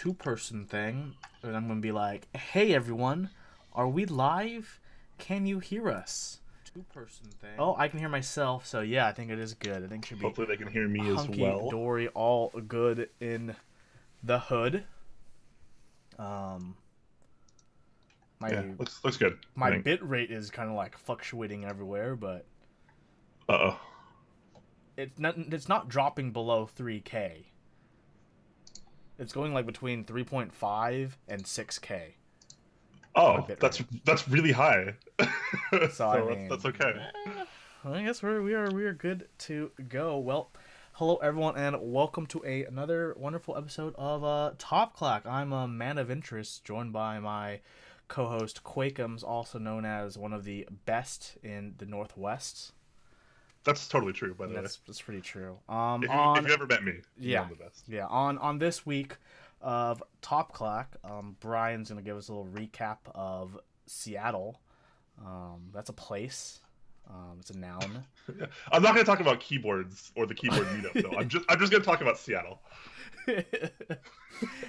two-person thing, and I'm gonna be like, "Hey everyone, are we live? Can you hear us?" Two-person thing. Oh, I can hear myself, so yeah, I think it is good. I think it should be. Hopefully they can hear me as well. Dory, all good in the hood. Looks good. My bit rate is kind of like fluctuating everywhere, but it's not dropping below 3K. It's going like between 3.5 and 6K. Oh, that's really high. So I mean, that's okay. I guess we are good to go. Well, hello everyone, and welcome to another wonderful episode of Top Clack. I'm a man of interest, joined by my co-host Keycaps, also known as one of the best in the Northwest. That's totally true, by the way. That's pretty true. If you ever met me, yeah, I'm the best. Yeah. On this week of Top Clack, Brian's gonna give us a little recap of Seattle. That's a place. It's a noun. I'm not gonna talk about keyboards or the keyboard meetup though. I'm just gonna talk about Seattle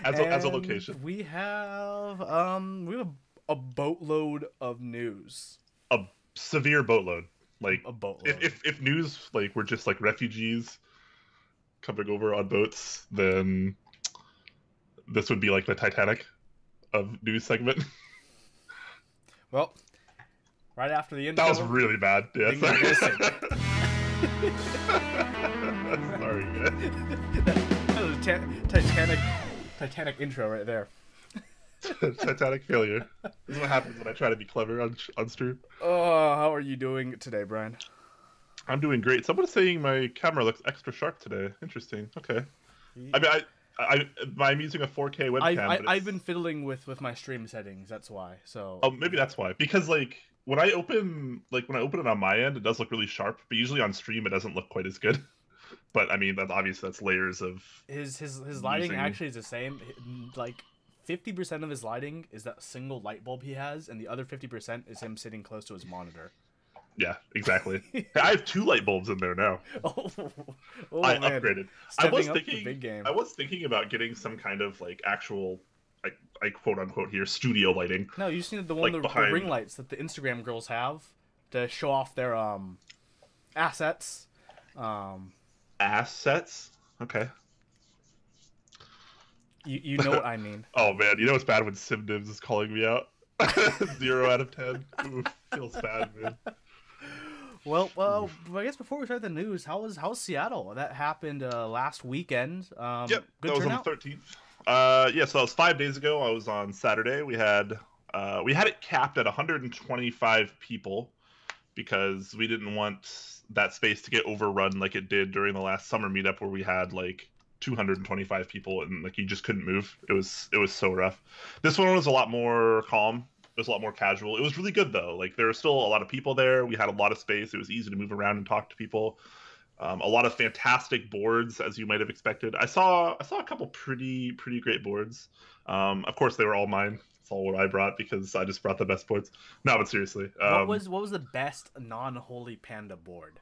as a location. We have a boatload of news. A severe boatload. Like a boatload. If news like were just like refugees coming over on boats, then this would be like the Titanic of news segment. Well, right after the intro. That was really bad. Yeah, sorry. Sorry. That was a Titanic intro right there. Titanic failure. This is what happens when I try to be clever on stream. Oh, how are you doing today, Brian? I'm doing great. Someone's saying my camera looks extra sharp today. Interesting. Okay. I mean, I'm using a 4K webcam. I've been fiddling with my stream settings. That's why. So. Oh, maybe that's why. Because like when I open it on my end, it does look really sharp. But usually on stream, it doesn't look quite as good. But I mean, that's layers of. His lighting actually is the same. Like 50% of his lighting is that single light bulb he has, and the other 50% is him sitting close to his monitor. Yeah, exactly. I have 2 light bulbs in there now. I man. upgraded. I was thinking about getting some kind of like actual, like I quote unquote here, studio lighting. No, you just need the ring lights that the Instagram girls have to show off their assets. Assets? Okay. You know what I mean. Oh man, you know it's bad when SimDivs is calling me out. 0 out of 10. Ooh, feels bad, man. Well, I guess before we start the news, how's Seattle? That happened last weekend. Yep, good that was turnout? on the 13th. Yeah, so that was 5 days ago. I was on Saturday. We had it capped at 125 people because we didn't want that space to get overrun like it did during the last summer meetup where we had like 225 people and like you just couldn't move. It was so rough. This one was a lot more calm. It was a lot more casual. It was really good though. Like there were still a lot of people there. We had a lot of space. It was easy to move around and talk to people. A lot of fantastic boards, as you might have expected. I saw a couple pretty great boards. Of course, they were all mine. It's all what I brought because I just brought the best boards. No, but seriously, what was the best non-Holy Panda board?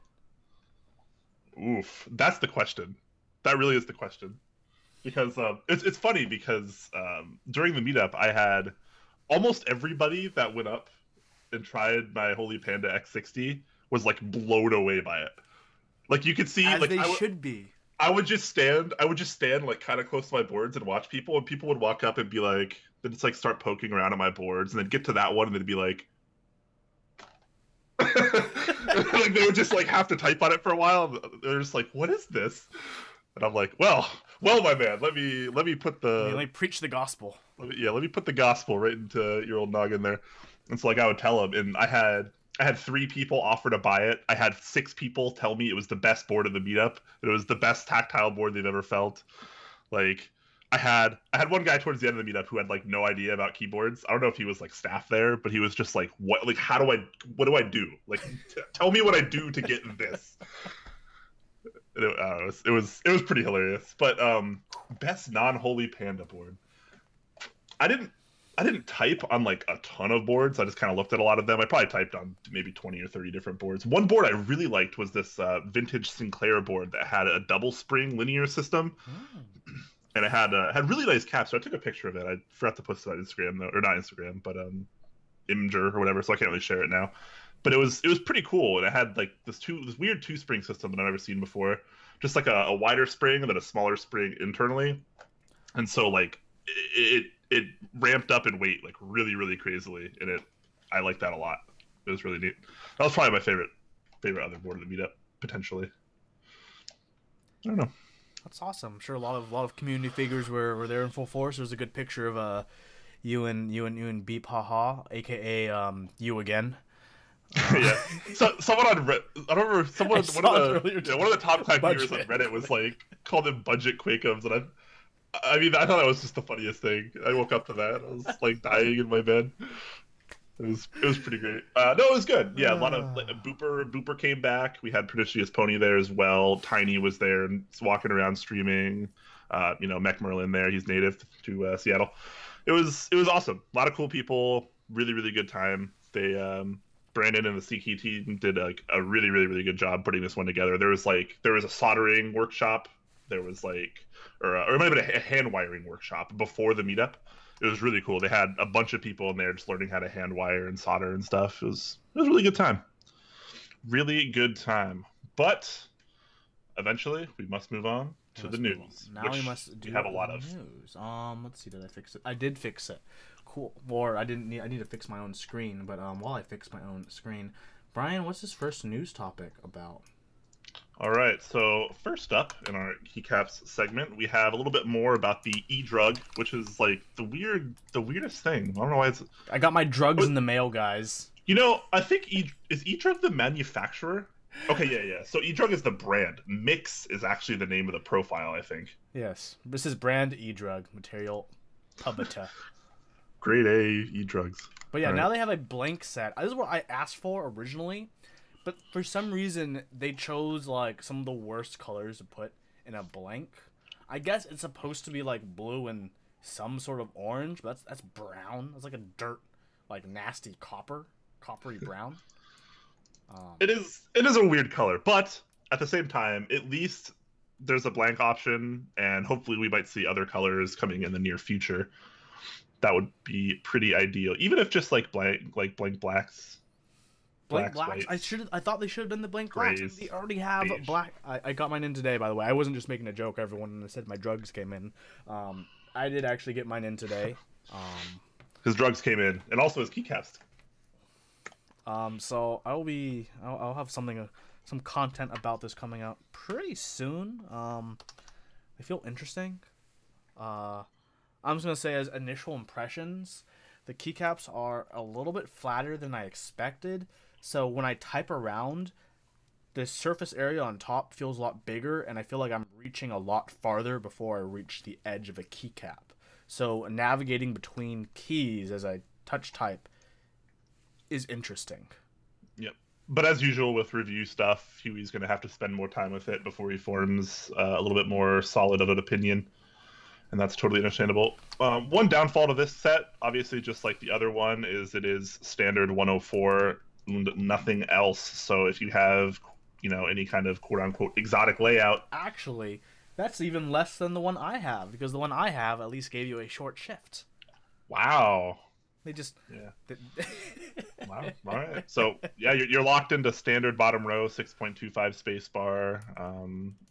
Oof, that's the question. That really is the question. Because it's funny because during the meetup, I had almost everybody that went up and tried my Holy Panda X60 was like blown away by it. Like you could see, as like they should be. I would just stand like kind of close to my boards and watch people, and people would walk up and be like, then just like start poking around at my boards, and then get to that one, and they'd be like, like they would just like have to type on it for a while. They're just like, what is this? And I'm like, well, my man, let me put the... Let me preach the gospel. Let me put the gospel right into your old noggin there. And so, like, I would tell them, and I had 3 people offer to buy it. I had 6 people tell me it was the best board of the meetup. It was the best tactile board they've ever felt. Like, I had one guy towards the end of the meetup who had, like, no idea about keyboards. I don't know if he was, like, staff there, but he was just like, what do I do? Like, tell me what I do to get this. It was pretty hilarious. But best non-Holy Panda board. I didn't type on like a ton of boards. I just kind of looked at a lot of them. I probably typed on maybe 20 or 30 different boards. One board I really liked was this vintage Sinclair board that had a double spring linear system. and it had really nice caps. So I took a picture of it. I forgot to post it on Instagram though, or not Instagram, but Imgur or whatever. So I can't really share it now. But it was pretty cool, and it had like this weird two spring system that I've never seen before. Just like a wider spring and then a smaller spring internally, and so like it ramped up in weight like really crazily, and I like that a lot. It was really neat. That was probably my favorite other board of the meetup potentially. I don't know. That's awesome. I'm sure a lot of community figures were there in full force. There's a good picture of you and Beep Haha, aka you again. Yeah. So someone on Reddit, I don't remember, one of the top Clack viewers on Reddit was like called them budget Quakeums, and I mean I thought that was just the funniest thing. I woke up to that. I was like dying in my bed. It was pretty great. No, it was good. Yeah, a lot of Booper came back. We had Pernicious Pony there as well. Tiny was there and walking around streaming. Mech Merlin there. He's native to Seattle. It was awesome. A lot of cool people. Really good time. They Brandon and the CK team did a really good job putting this one together. There was a soldering workshop. There was or it might have been a hand wiring workshop before the meetup. It was really cool. They had a bunch of people in there just learning how to hand wire and solder and stuff. It was a really good time. Really good time. But eventually we must move on to the news. Now we must do have a lot of news. Let's see, did I fix it? I did fix it. Cool. Or I need to fix my own screen, but while I fix my own screen, Brian, what's this first news topic about? All right, so first up in our Keycaps segment, we have a little bit more about the Edrug, which is like the weirdest thing. I don't know why it's. I got my drugs in the mail, guys. I think is Edrug the manufacturer? Okay, yeah. So Edrug is the brand. Mix is actually the name of the profile, I think. Yes, this is brand Edrug material, Pubita. Grade A Edrugs. But yeah, now they have a blank set. This is what I asked for originally. But for some reason, they chose, like, some of the worst colors to put in a blank. I guess it's supposed to be, like, blue and some sort of orange, but that's brown. That's like a dirt, like, nasty coppery brown. It is a weird color, but at the same time, at least there's a blank option, and hopefully we might see other colors coming in the near future. That would be pretty ideal, even if just, like, blank blacks. Blank blacks. I thought they should have done the blank blacks. They already have black. I got mine in today, by the way. I wasn't just making a joke. Everyone said my drugs came in. I did actually get mine in today. His drugs came in, and also his keycaps. So I'll have some content about this coming out pretty soon. I feel interesting. I'm just gonna say as initial impressions, the keycaps are a little bit flatter than I expected. So when I type around, the surface area on top feels a lot bigger, and I feel like I'm reaching a lot farther before I reach the edge of a keycap. So navigating between keys as I touch type is interesting. Yep. But as usual with review stuff, Huey's going to have to spend more time with it before he forms a little bit more solid of an opinion. And that's totally understandable. One downfall to this set, obviously just like the other one, is it is standard 104 and nothing else. So if you have, any kind of quote-unquote exotic layout... Actually, that's even less than the one I have, because the one I have at least gave you a short shift. Wow. They just... Yeah. Wow. All right. So, yeah, you're locked into standard bottom row, 6.25 spacebar,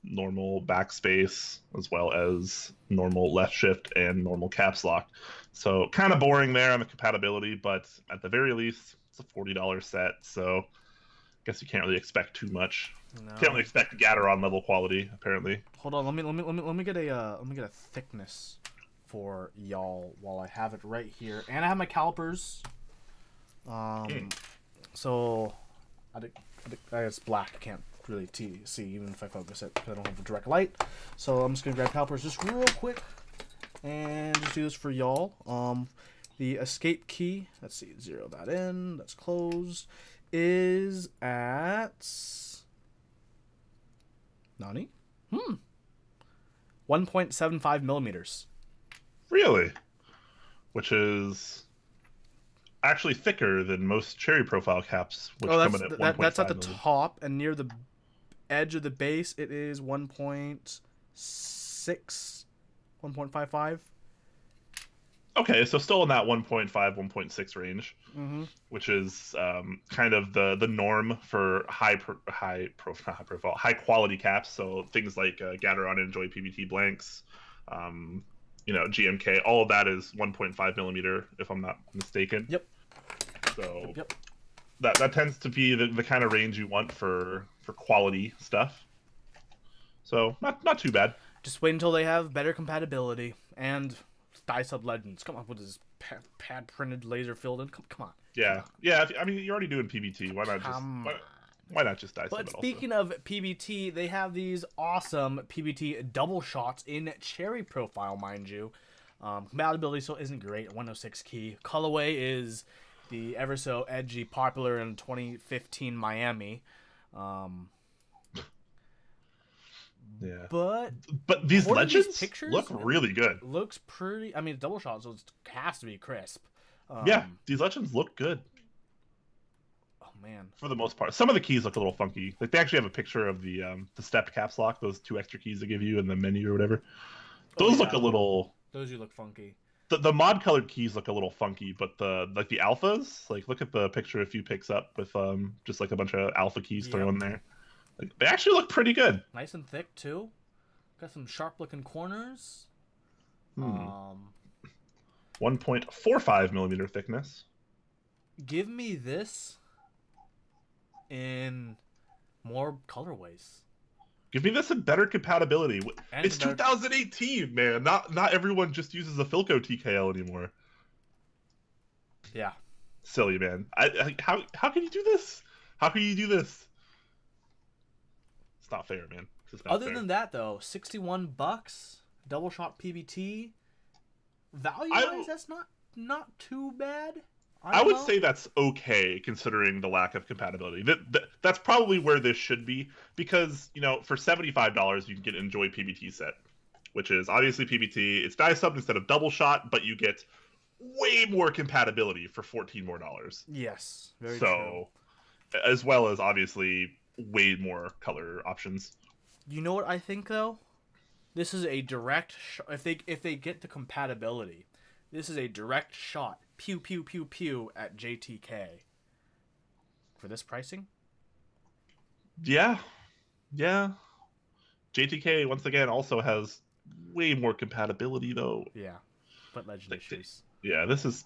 normal backspace, as well as normal left shift and normal caps lock. So, kind of boring there on the compatibility, but at the very least, it's a $40 set. So, I guess you can't really expect too much. No. Can't really expect Gateron level quality, apparently. Hold on, let me get a thickness for y'all while I have it right here, and I have my calipers. So I guess black. I can't really see even if I focus it because I don't have the direct light. So I'm just gonna grab calipers just real quick and just do this for y'all. The escape key. Let's see, zero that in. That's closed. Is at Nani? 1.75 millimeters. Really? Which is actually thicker than most cherry profile caps, which come in at 1.5. That's at the top, and near the edge of the base, it is 1.6 1.55. Okay, so still in that 1.5, 1.6 range, which is kind of the norm for high quality caps. So things like Gateron and Enjoy PBT blanks, GMK, all of that is 1.5 millimeter, if I'm not mistaken. Yep. So yep. That tends to be the kind of range you want for quality stuff. So not too bad. Just wait until they have better compatibility and dye sub legends. Come on, what is this pad printed laser filled in? Come on. Yeah. I mean, you're already doing PBT. Why not just dye sub it? But speaking of PBT, they have these awesome PBT double shots in cherry profile, mind you. Compatibility still isn't great. 106 key. Colorway is the ever so edgy, popular in 2015 Miami. Yeah. But these legends pictures look really good. Looks pretty. I mean, double shot, so it has to be crisp. Yeah, these legends look good. Oh man. For the most part, some of the keys look a little funky. Like they actually have a picture of the stepped caps lock, those 2 extra keys they give you in the menu or whatever. Those look a little. Those do look funky. The mod colored keys look a little funky, but the alphas, like look at the picture a few picks up with just like a bunch of alpha keys thrown in there. Like, they actually look pretty good. Nice and thick too. Got some sharp looking corners. 1.45 millimeter thickness. Give me this in more colorways. Give me this in better compatibility. And it's 2018, man. Not everyone just uses a Philco TKL anymore. Yeah. Silly, man. How can you do this? How can you do this? It's not fair, man. Other than that, though, $61, double shot PBT. Value-wise, that's not too bad. I would say that's okay considering the lack of compatibility. That's probably where this should be because, for $75 you can get an Enjoy PBT set, which is obviously PBT. It's dye subbed instead of double shot, but you get way more compatibility for $14 more. Yes, very true. As well as obviously way more color options. You know what I think though? This is a direct if they get the compatibility, this is a direct shot. Pew, pew, pew, pew at JTK. For this pricing? Yeah. JTK, once again, also has way more compatibility, though. Yeah. But legend issues. Yeah, this is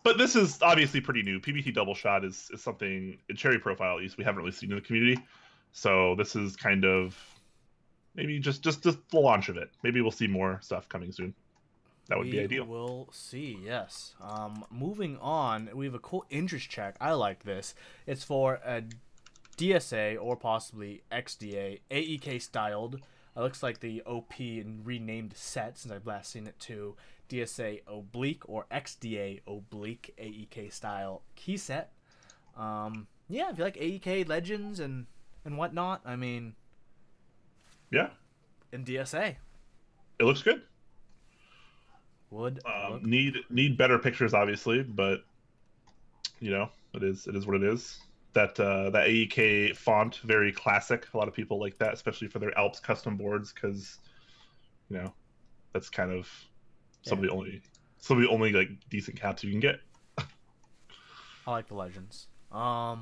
obviously pretty new. PBT double shot is something, in cherry profile at least, we haven't really seen in the community. So this is kind of maybe just the launch of it. Maybe we'll see more stuff coming soon. That would be ideal. We'll see, yes. Moving on, we have a cool interest check. I like this. It's for a DSA or possibly XDA AEK-styled. It looks like the OP and renamed set since I've last seen it to DSA Oblique or XDA Oblique AEK-style key set. Yeah, if you like AEK legends and whatnot, I mean... Yeah. In DSA. It looks good. Need better pictures, obviously, but it is what it is. That AEK font, very classic. A lot of people like that, especially for their Alps custom boards, because that's kind of some of the only like decent caps you can get. I like the legends. Yeah.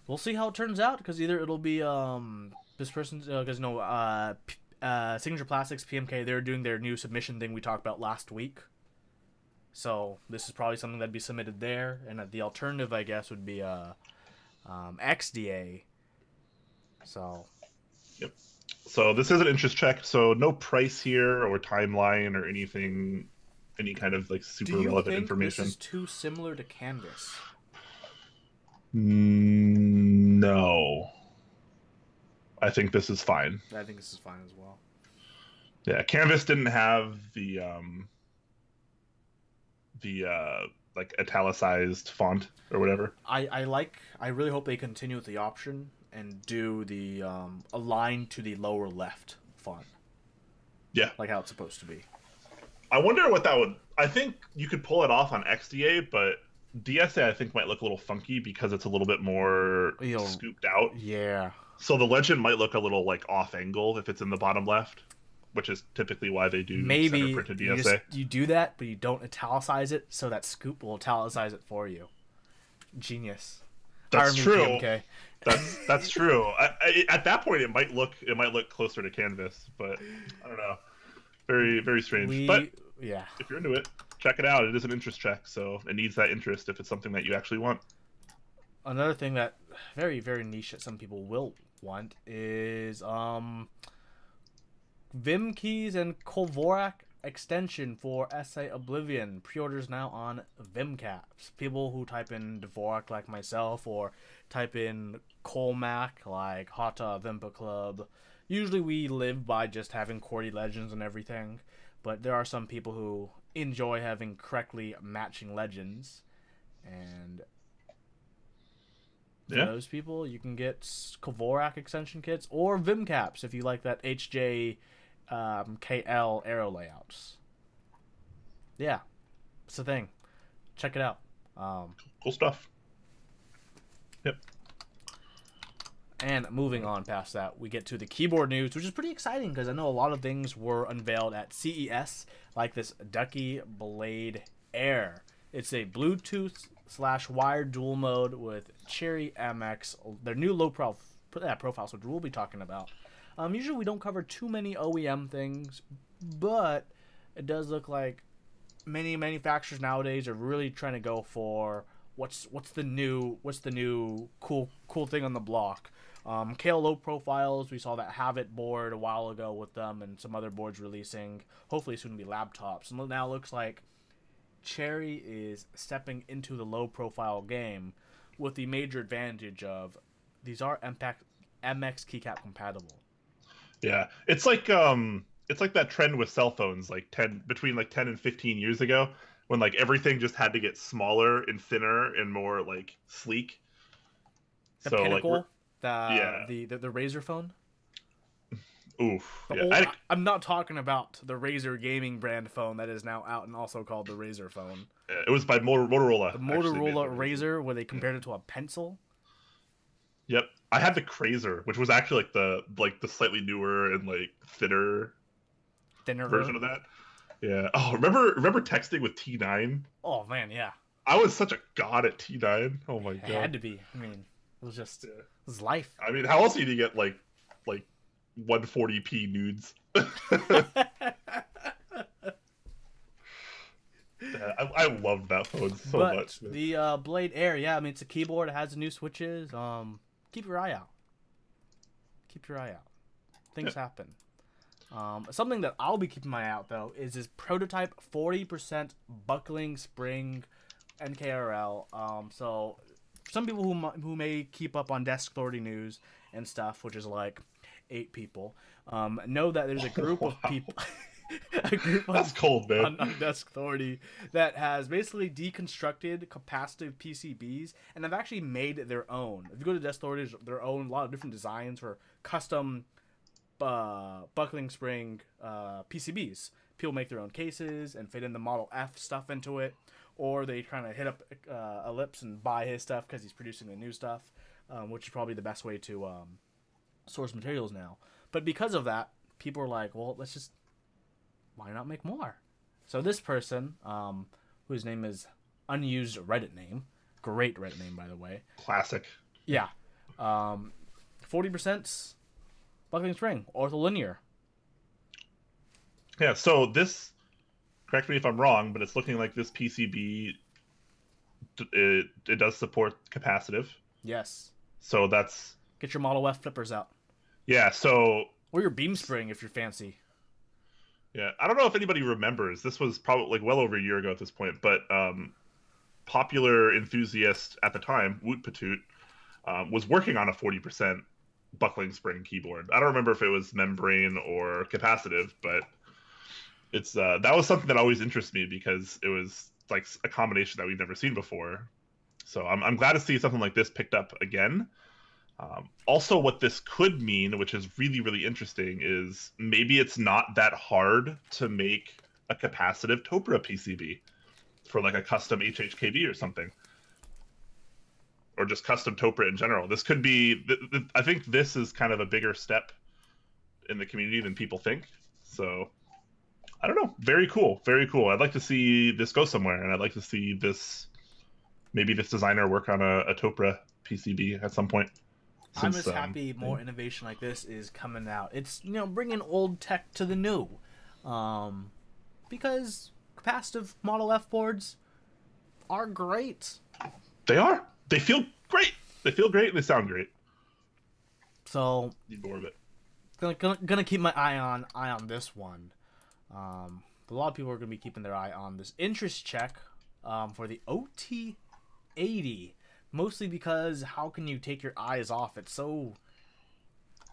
We'll see how it turns out because either it'll be this person's because Signature Plastics, PMK, they're doing their new submission thing we talked about last week. So this is probably something that'd be submitted there. And the alternative, I guess, would be XDA. So. Yep. So this is an interest check. So no price here or timeline or anything, any kind of like super relevant information. This is too similar to Canvas? No. I think this is fine. I think this is fine as well. Yeah, Canvas didn't have the like italicized font or whatever. I really hope they continue with the option and do the align to the lower left font. Yeah. Like how it's supposed to be. I wonder what that would... I think you could pull it off on XDA, but DSA I think might look a little funky because it's a little bit more scooped out. Yeah. So the legend might look a little like off angle if it's in the bottom left, which is typically why they do Maybe center printed DSA. you do that, but you don't italicize it, so that Scoop will italicize it for you. Genius. That's true. PMK. That's true. At that point, it might look closer to canvas, but I don't know. Very, very strange. But yeah, if you're into it, check it out. It is an interest check, so it needs that interest if it's something that you actually want. Another thing that very, very niche that some people will want is Vim keys and Colvrak extension for SA Oblivion. Pre-orders now on Vim Caps. People who type in Dvorak like myself, or type in Colmac like Hata Vimpa Club. Usually we live by just having QWERTY legends and everything, but there are some people who enjoy having correctly matching legends, and for those people, you can get Colvrak extension kits or Vim Caps if you like that HJ KL arrow layouts. Yeah, it's a thing. Check it out. Cool stuff. Yep. And moving on past that, we get to the keyboard news, which is pretty exciting because I know a lot of things were unveiled at CES, like this Ducky Blade Air. It's a Bluetooth/wired dual mode with Cherry MX, their new low profile, which we'll be talking about. Usually we don't cover too many OEM things, but it does look like many manufacturers nowadays are really trying to go for what's the new cool thing on the block. KL low profiles, we saw that Have It board a while ago with them, and some other boards releasing. Hopefully soon to be laptops. And now it looks like Cherry is stepping into the low profile game with the major advantage of these are MX keycap compatible. Yeah, it's like that trend with cell phones between 10 and 15 years ago, when like everything just had to get smaller and thinner and more like sleek. The Pinnacle, the Razer phone. Oof. I'm not talking about the Razer gaming brand phone that is now out and also called the Razer phone. It was by Motorola. The Motorola Razer, where they compared it to a pencil. Yep, I had the Crazer, which was actually like the slightly newer and like thinner version of that. Yeah. Oh, remember texting with T9? Oh man, yeah. I was such a god at T9. Oh my god. It had to be. I mean, it was just it was life. I mean, how else do you get like 140p nudes? I love that phone so much. Man. The Blade Air, yeah, I mean, it's a keyboard. It has new switches. Keep your eye out. Keep your eye out. Things happen. Something that I'll be keeping my eye out, though, is this prototype 40% buckling spring NKRL. So some people who may keep up on Desk Authority news and stuff, which is like 8 people, know that there's a group of people... That's cold, man. On Desk Authority that has basically deconstructed capacitive PCBs and have actually made their own. If you go to Desk Authority, there's their own, a lot of different designs for custom buckling spring PCBs. People make their own cases and fit in the Model F stuff into it, or they kind of hit up Ellipse and buy his stuff because he's producing the new stuff, which is probably the best way to source materials now. But because of that, people are like, well, why not make more? So this person, whose name is unused Reddit name, great Reddit name, by the way. Classic. Yeah. 40% buckling spring, ortholinear. Yeah, so this, correct me if I'm wrong, but it's looking like this PCB, it does support capacitive. Yes. So that's... Get your Model F flippers out. Yeah, so... Or your beam spring if you're fancy. Yeah, I don't know if anybody remembers. This was probably well over a year ago at this point, but popular enthusiast at the time, Woot Patoot, was working on a 40% buckling spring keyboard. I don't remember if it was membrane or capacitive, but it's that was something that always interests me because it was like a combination that we've never seen before. So I'm glad to see something like this picked up again. Also, what this could mean, which is really, really interesting, is maybe it's not that hard to make a capacitive Topra PCB for like a custom HHKB or something. Or just custom Topra in general. This could be... I think this is kind of a bigger step in the community than people think. So I don't know. Very cool. Very cool. I'd like to see this go somewhere, and I'd like to see this, maybe this designer work on a Topra PCB at some point. I'm just happy more innovation like this is coming out. It's, you know, bringing old tech to the new. Because capacitive Model F boards are great. They are. They feel great. They feel great, and they sound great. So Need more of it. Gonna keep my eye on this one. A lot of people are gonna be keeping their eye on this interest check for the OT80, mostly because how can you take your eyes off? It's so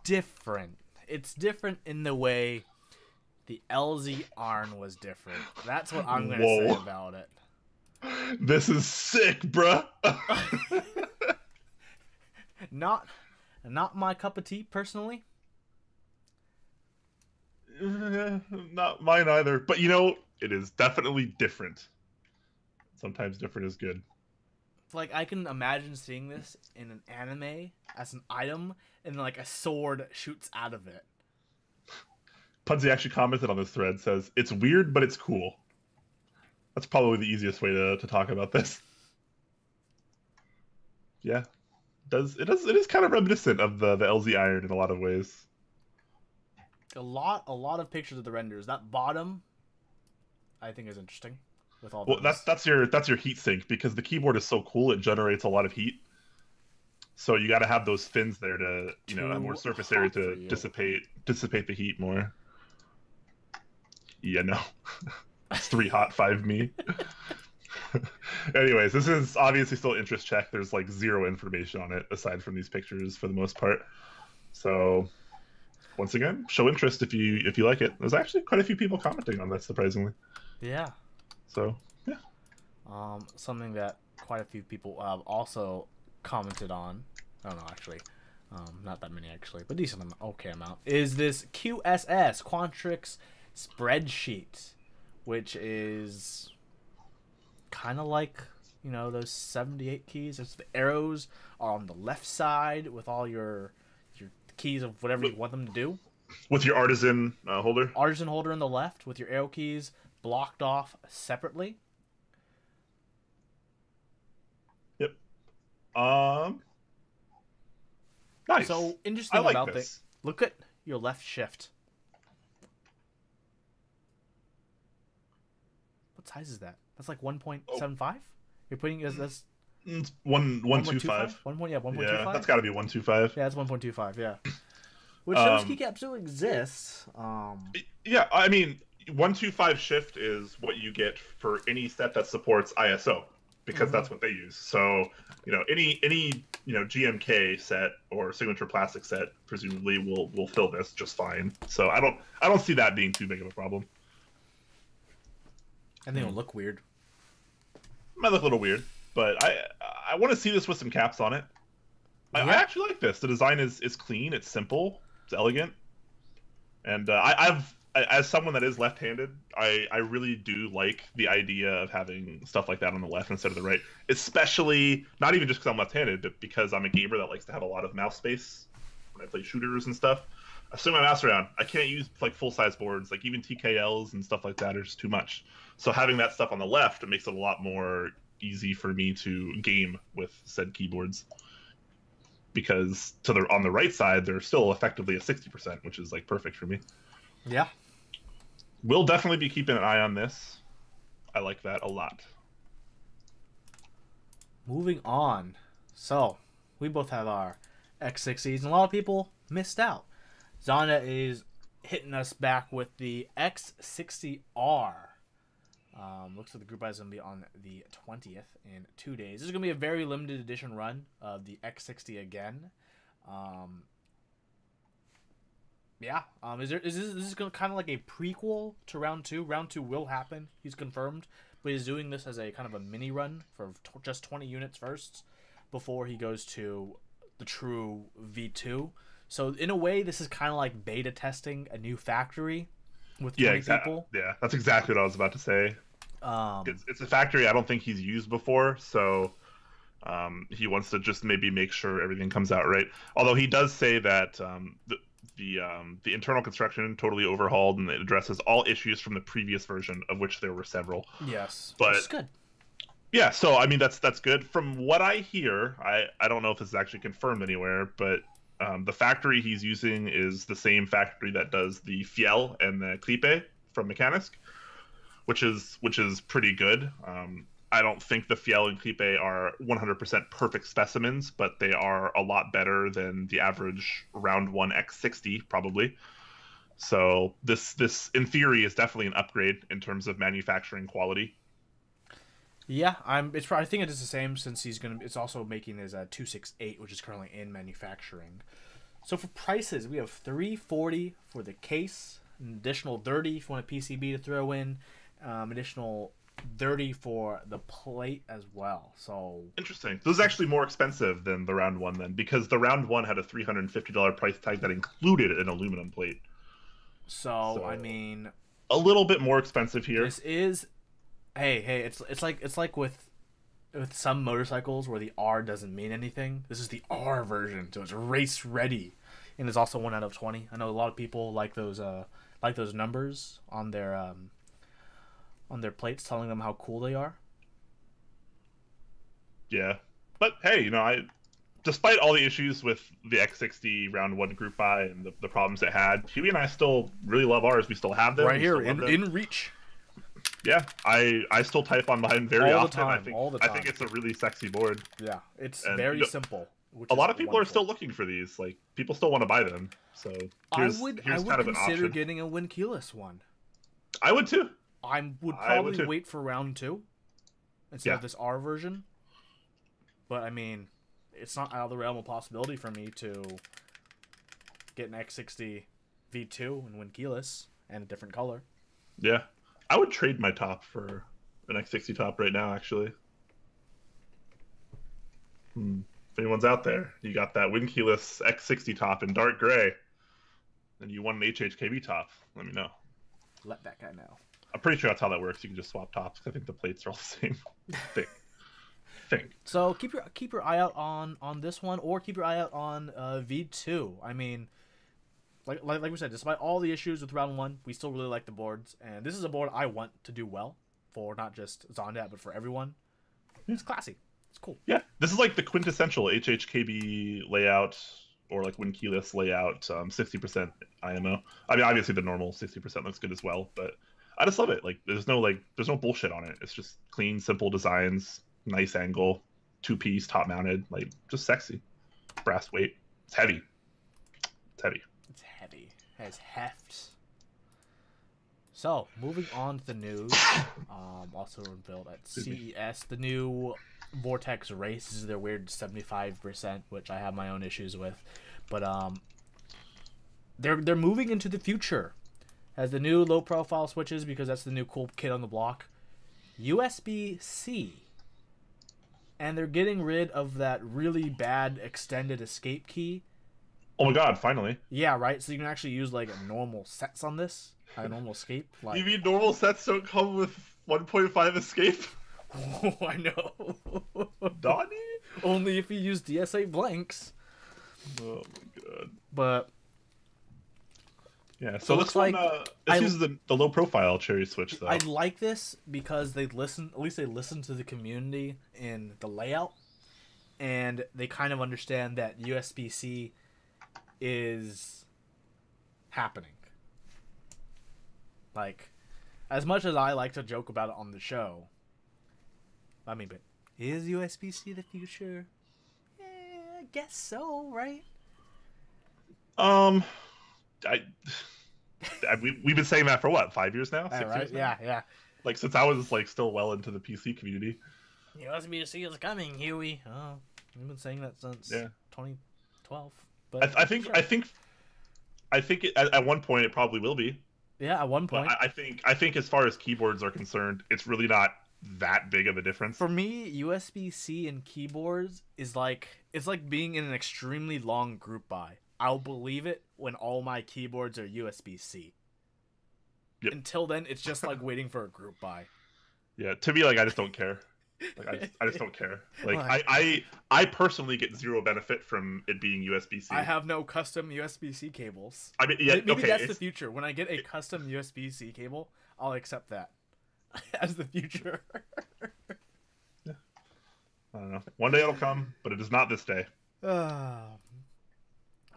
different. It's different in the way the LZ Arn was different. That's what I'm gonna say about it. This is sick, bruh. Not my cup of tea, personally. Not mine either. But you know, it is definitely different. Sometimes different is good. Like, I can imagine seeing this in an anime as an item, and like a sword shoots out of it. Pudsey actually commented on this thread, says, "It's weird, but it's cool." That's probably the easiest way to talk about this. Yeah. It is kind of reminiscent of the LZ Iron in a lot of ways. A lot of pictures of the renders. That bottom, I think, is interesting. With all well, that's your heat sink, because the keyboard is so cool, it generates a lot of heat. So you got to have those fins there to, you know, have more surface area to dissipate the heat more. Yeah, no, it's 3 hot, 5 me. Anyways, this is obviously still interest check. There's like zero information on it aside from these pictures for the most part. So once again, show interest if you like it. There's actually quite a few people commenting on this, surprisingly. Yeah. So yeah. Something that quite a few people have also commented on. I don't know, actually. Not that many actually, but decent amount, okay amount. Is this QSS Quantrix spreadsheet, which is kind of like, you know, those 78 keys. It's the arrows are on the left side with all your keys of whatever you want them to do. With your artisan holder? Artisan holder in the left with your arrow keys blocked off separately. Yep. Nice. So interesting like about this. Look at your left shift. What size is that? That's like 1.75. You're putting that's it's 1.25. 1.25. Yeah, that's got to be 1.25. Yeah, it's 1.25. Yeah. Which those keycaps still exist. Yeah, I mean, 1.25 shift is what you get for any set that supports ISO, because that's what they use. So, you know, any you know, GMK set or signature plastic set presumably will fill this just fine. So I don't see that being too big of a problem. And they don't look weird. Might look a little weird, but I want to see this with some caps on it. I actually like this. The design is clean, it's simple, it's elegant, and as someone that is left-handed, I really do like the idea of having stuff like that on the left instead of the right. Especially not even just because I'm left-handed, but because I'm a gamer that likes to have a lot of mouse space when I play shooters and stuff. I swing my mouse around. I can't use like full-size boards, like even TKLs and stuff like that are just too much. So having that stuff on the left, it makes it a lot more easy for me to game with said keyboards. Because on the right side, they're still effectively a 60%, which is like perfect for me. Yeah. We'll definitely be keeping an eye on this. I like that a lot. Moving on. So, we both have our X60s, and a lot of people missed out. Zonda is hitting us back with the X60R. Looks like the group buy is going to be on the 20th in 2 days. This is going to be a very limited edition run of the X60 again. Yeah. Is this going to kind of like a prequel to round 2? Round 2 will happen. He's confirmed, but he's doing this as a kind of a mini run for just 20 units first before he goes to the true V2. So in a way, this is kind of like beta testing a new factory with 20 people. Yeah, that's exactly what I was about to say. It's a factory I don't think he's used before, so he wants to just maybe make sure everything comes out right. Although he does say that the internal construction totally overhauled, and it addresses all issues from the previous version, of which there were several. Yes, but which is good. Yeah, so I mean that's good. From what I hear, I don't know if this is actually confirmed anywhere, but the factory he's using is the same factory that does the Fiel and the Clipe from Mechanisk, which is pretty good. I don't think the Fiel and Clipe are 100% perfect specimens, but they are a lot better than the average round 1 X60 probably. So this in theory is definitely an upgrade in terms of manufacturing quality. Yeah, I think it is the same since it's also making his 268, which is currently in manufacturing. So for prices, we have $340 for the case, an additional $30 if you want a PCB to throw in, additional $30 for the plate as well. So interesting. This is actually more expensive than the round 1 then, because the round 1 had a $350 price tag that included an aluminum plate. So I mean, a little bit more expensive here. This is, hey, it's like with some motorcycles where the R doesn't mean anything. This is the R version, so it's race ready, and it's also 1 out of 20. I know a lot of people like those numbers on their plates, telling them how cool they are. Yeah, but hey, despite all the issues with the X60 round 1 group buy and the problems it had, Huey and I still really love ours. We still have them right here in reach. Yeah, I still type on mine very often. All the time. I think it's a really sexy board. Yeah, it's very simple. A lot of people are still looking for these. Like, people still want to buy them. So I would kind of consider getting a win keyless one. I would too. I would probably wait for round 2 instead of this R version. But I mean, it's not out of the realm of possibility for me to get an X60 V2 and win keyless and a different color. Yeah. I would trade my top for an X60 top right now, actually. If anyone's out there, you got that win keyless X60 top in dark gray, and you want an HHKB top, let me know. Let that guy know. I'm pretty sure that's how that works. You can just swap tops. I think the plates are all the same. think. So keep your eye out on this one, or keep your eye out on V2. I mean, like we said, despite all the issues with round 1, we still really like the boards, and this is a board I want to do well for not just Zondat but for everyone. It's classy. It's cool. Yeah, this is like the quintessential HHKB layout, or like win keyless layout. 60% IMO. I mean, obviously the normal 60% looks good as well, but I just love it. Like, there's no bullshit on it. It's just clean, simple designs, nice angle, 2-piece, top mounted, like, just sexy. Brass weight. It's heavy. It's heavy. It has heft. So, moving on to the news. Also unveiled at CES, the new Vortex Race. This is their weird 75%, which I have my own issues with. But they're moving into the future. Has the new low profile switches, because that's the new cool kid on the block. USB-C. And they're getting rid of that really bad extended escape key. Oh my god, finally. Yeah, right? So you can actually use like normal sets on this. Like a normal escape. Like... You mean normal sets don't come with 1.5 escape? Oh, I know. Donnie? Only if you use DSA blanks. Oh my god. But yeah, so this one, this uses the low profile cherry switch though. I like this because they listen to the community in the layout, and they kind of understand that USB-C is happening. Like, as much as I like to joke about it on the show, I mean, but is USB-C the future? I guess so, right? We've been saying that for what, 5 years now? 6 years now? Yeah. Like, since I was like still well into the PC community. USB-C is coming, Huey. Oh, we've been saying that since 2012. But I think at one point it probably will be. Yeah, at one point. But I think as far as keyboards are concerned, it's really not that big of a difference. For me, USB-C and keyboards is like, it's like being in an extremely long group buy. I'll believe it when all my keyboards are USB-C. Yep. Until then, it's just like waiting for a group buy. Yeah, to me, like, I just don't care. Like I just don't care. Like Like- I personally get zero benefit from it being USB-C. I have no custom USB-C cables. I mean, yeah, Maybe okay, that's the future. When I get a custom USB-C cable, I'll accept that as the future. I don't know. One day it'll come, but it is not this day.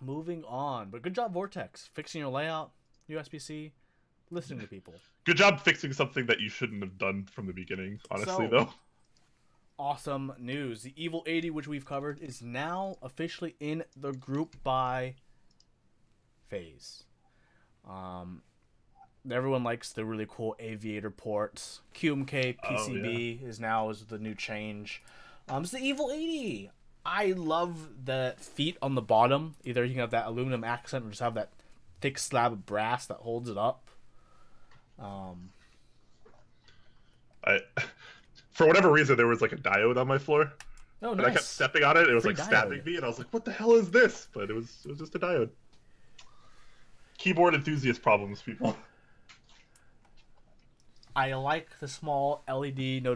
Moving on, but good job, Vortex, fixing your layout, USB-C, listening to people. Good job fixing something that you shouldn't have done from the beginning, honestly, though. Awesome news. The Evil 80, which we've covered, is now officially in the group buy phase. Everyone likes the really cool aviator ports. QMK PCB is the new change. It's the Evil 80. I love the feet on the bottom. Either you can have that aluminum accent or just have that thick slab of brass that holds it up. For whatever reason, there was like a diode on my floor. Oh, and nice. I kept stepping on it. It was Free like diode. stabbing me, and I was like, "What the hell is this?" But it was just a diode. Keyboard enthusiast problems, people. I like the small LED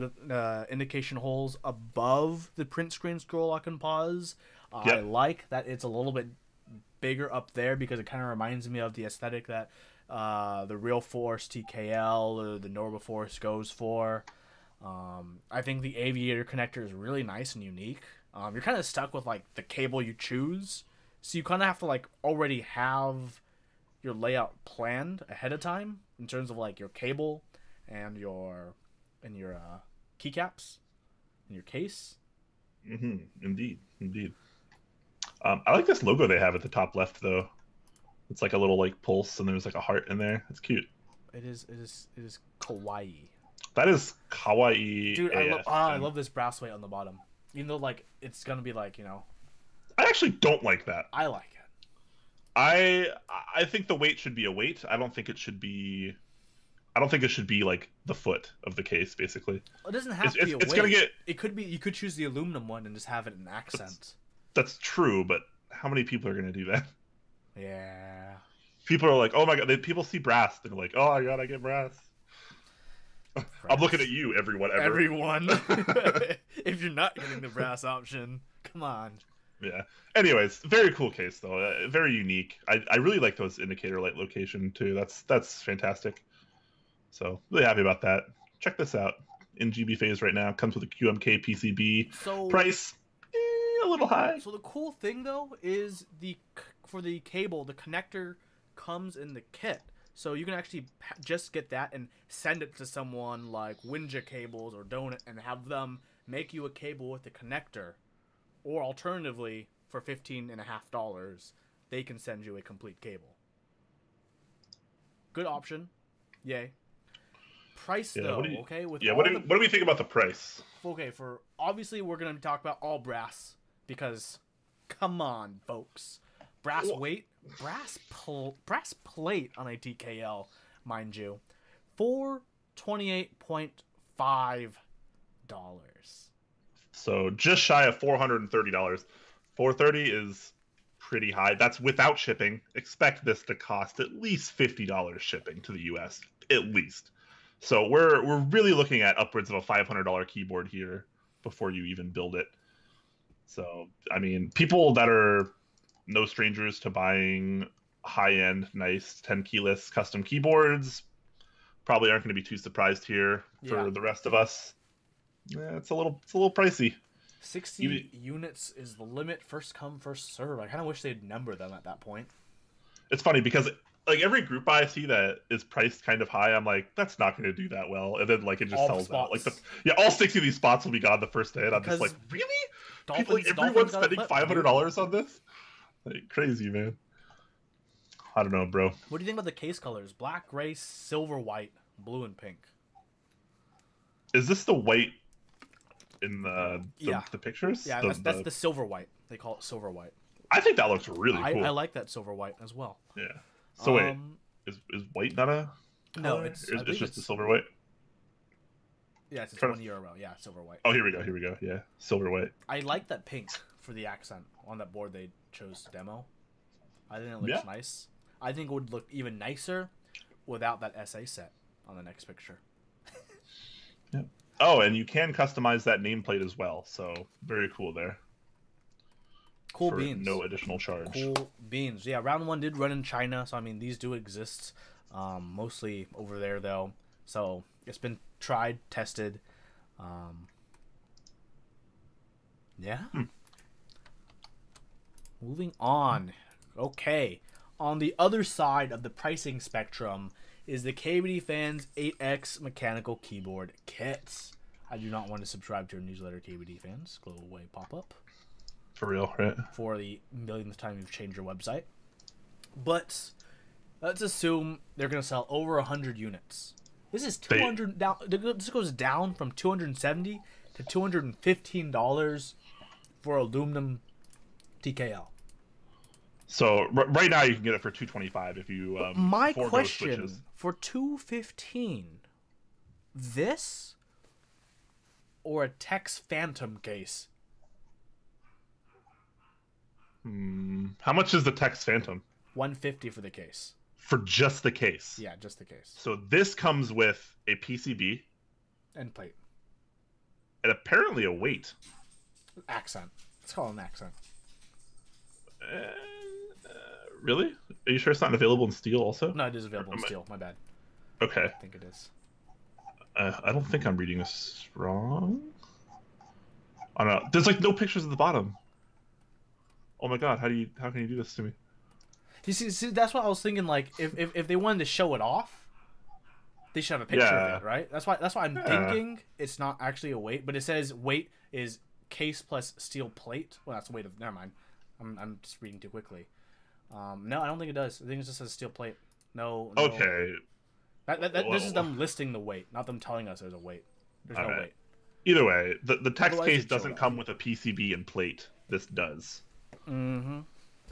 indication holes above the print screen scroll lock and pause. I like that it's a little bit bigger up there because it kind of reminds me of the aesthetic that the Real Force TKL or the Norba Force goes for. I think the aviator connector is really nice and unique. You're kind of stuck with like the cable you choose, so you kind of have to like already have your layout planned ahead of time in terms of like your cable and your keycaps in your case. Indeed. I like this logo they have at the top left though. It's like a little like pulse and there's like a heart in there. It's cute. It is kawaii. That is kawaii. Dude, I love this brass weight on the bottom. Even though like it's gonna be like, I actually don't like that. I like it. I think the weight should be a weight. I don't think it should be like the foot of the case, basically. It doesn't have to be a weight. Gonna get. It could be. You could choose the aluminum one and just have it in accent. That's true, but how many people are gonna do that? Yeah. People are like, oh my god. People see brass. They're like, oh my god, I get brass. I'm looking at you, everyone. Everyone. If you're not getting the brass option, come on. Yeah. Anyways, very cool case though. Very unique. I really like those indicator light location too. That's fantastic. So really happy about that. Check this out. In GB phase right now. Comes with a QMK PCB. So price a little high. So the cool thing though is for the cable, the connector comes in the kit. So you can actually just get that and send it to someone like Winja Cables or Donut and have them make you a cable with the connector. Or alternatively, for $15.50, they can send you a complete cable. Good option. Yay. Price though, okay? What do we think about the price? Okay, obviously we're gonna talk about all brass because, come on, folks, brass weight, brass plate on a TKL, mind you, $428.5. So just shy of $430. $430 is pretty high. That's without shipping. Expect this to cost at least $50 shipping to the US, at least. So we're really looking at upwards of a $500 keyboard here before you even build it. So I mean, people that are no strangers to buying high-end, nice 10 keyless custom keyboards probably aren't going to be too surprised here. For the rest of us, yeah, it's a little pricey. 60 units is the limit. First come, first serve. I kind of wish they'd number them at that point. It's funny because like every group buy I see that is priced kind of high, I'm like, that's not going to do that well, and then like it just all sells out. Like all 60 of these spots will be gone the first day, and I'm just like, really? Everyone's spending $500 on this? Like crazy, man. I don't know, bro. What do you think about the case colors? Black, gray, silver, white, blue, and pink. Is this the white in the pictures? Yeah, that's the silver white. They call it silver white. I think that looks really cool. I like that silver white as well. Yeah. So wait, is white not a color? No, it's just the silver white. Yeah, it's 1 euro. Yeah, silver white. Oh, here we go. Yeah, silver white. I like that pink for the accent on that board they chose to demo. I think it looks nice. I think it would look even nicer without that SA set on the next picture. Yeah. Oh, and you can customize that nameplate as well. So very cool there. Cool for beans. No additional charge. Cool beans. Yeah, round 1 did run in China, so I mean these do exist, mostly over there though. So it's been tried, tested. Yeah. Moving on. Okay. On the other side of the pricing spectrum is the KBDfans 8X mechanical keyboard kits. I do not want to subscribe to your newsletter, KBDfans. Go away, pop up. For real, right? For the millionth time you've changed your website. But let's assume they're going to sell over 100 units. This is 200 down. This goes down from $270 to $215 for aluminum TKL. So right now you can get it for $225 if you. My forego question switches. for $215, this or a Tex Phantom case? How much is the Tex Phantom? $150 for the case. For just the case. Yeah, just the case. So this comes with a PCB End plate. and apparently a weight. Accent. Let's call it an accent. Really? Are you sure it's not available in steel also? No, it is available in steel. My bad. Okay. I think it is. I don't think I'm reading this wrong. Oh no, there's like no pictures at the bottom. Oh my god, how can you do this to me? You see, that's what I was thinking. Like, if they wanted to show it off, they should have a picture of it, right? That's why I'm thinking it's not actually a weight, but it says weight is case plus steel plate. Well, that's the weight of. Never mind. I'm just reading too quickly. No, I don't think it does. I think it just says steel plate. No. Okay. This is them listing the weight, not them telling us there's a weight. There's no weight. Either way, the text Otherwise case it'd show doesn't it come with a PCB and plate. This does. Mm-hmm.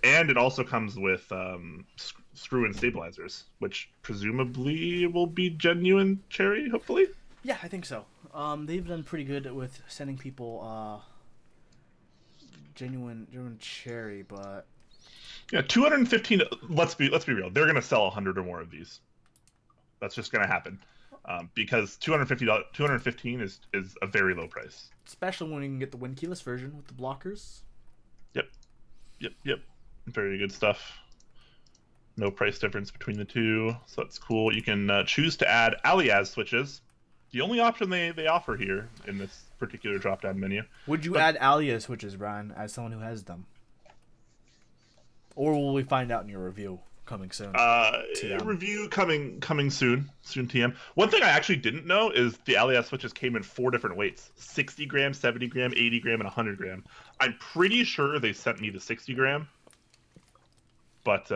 And it also comes with screw-in stabilizers, which presumably will be genuine cherry, hopefully? Yeah, I think so. They've done pretty good with sending people genuine cherry, but Yeah, 215. Let's be real. They're gonna sell 100 or more of these. That's just gonna happen, because $215 is a very low price. especially when you can get the wind keyless version with the blockers. Yep. Very good stuff. No price difference between the two, so that's cool. You can choose to add alias switches. The only option they offer here in this particular drop-down menu. Would you add alias switches, Brian, as someone who has them? Or will we find out in your review coming soon? Review coming soon TM. One thing I actually didn't know is the alias switches came in 4 different weights: 60 gram, 70 gram, 80 gram, and 100 gram. I'm pretty sure they sent me the 60 gram, but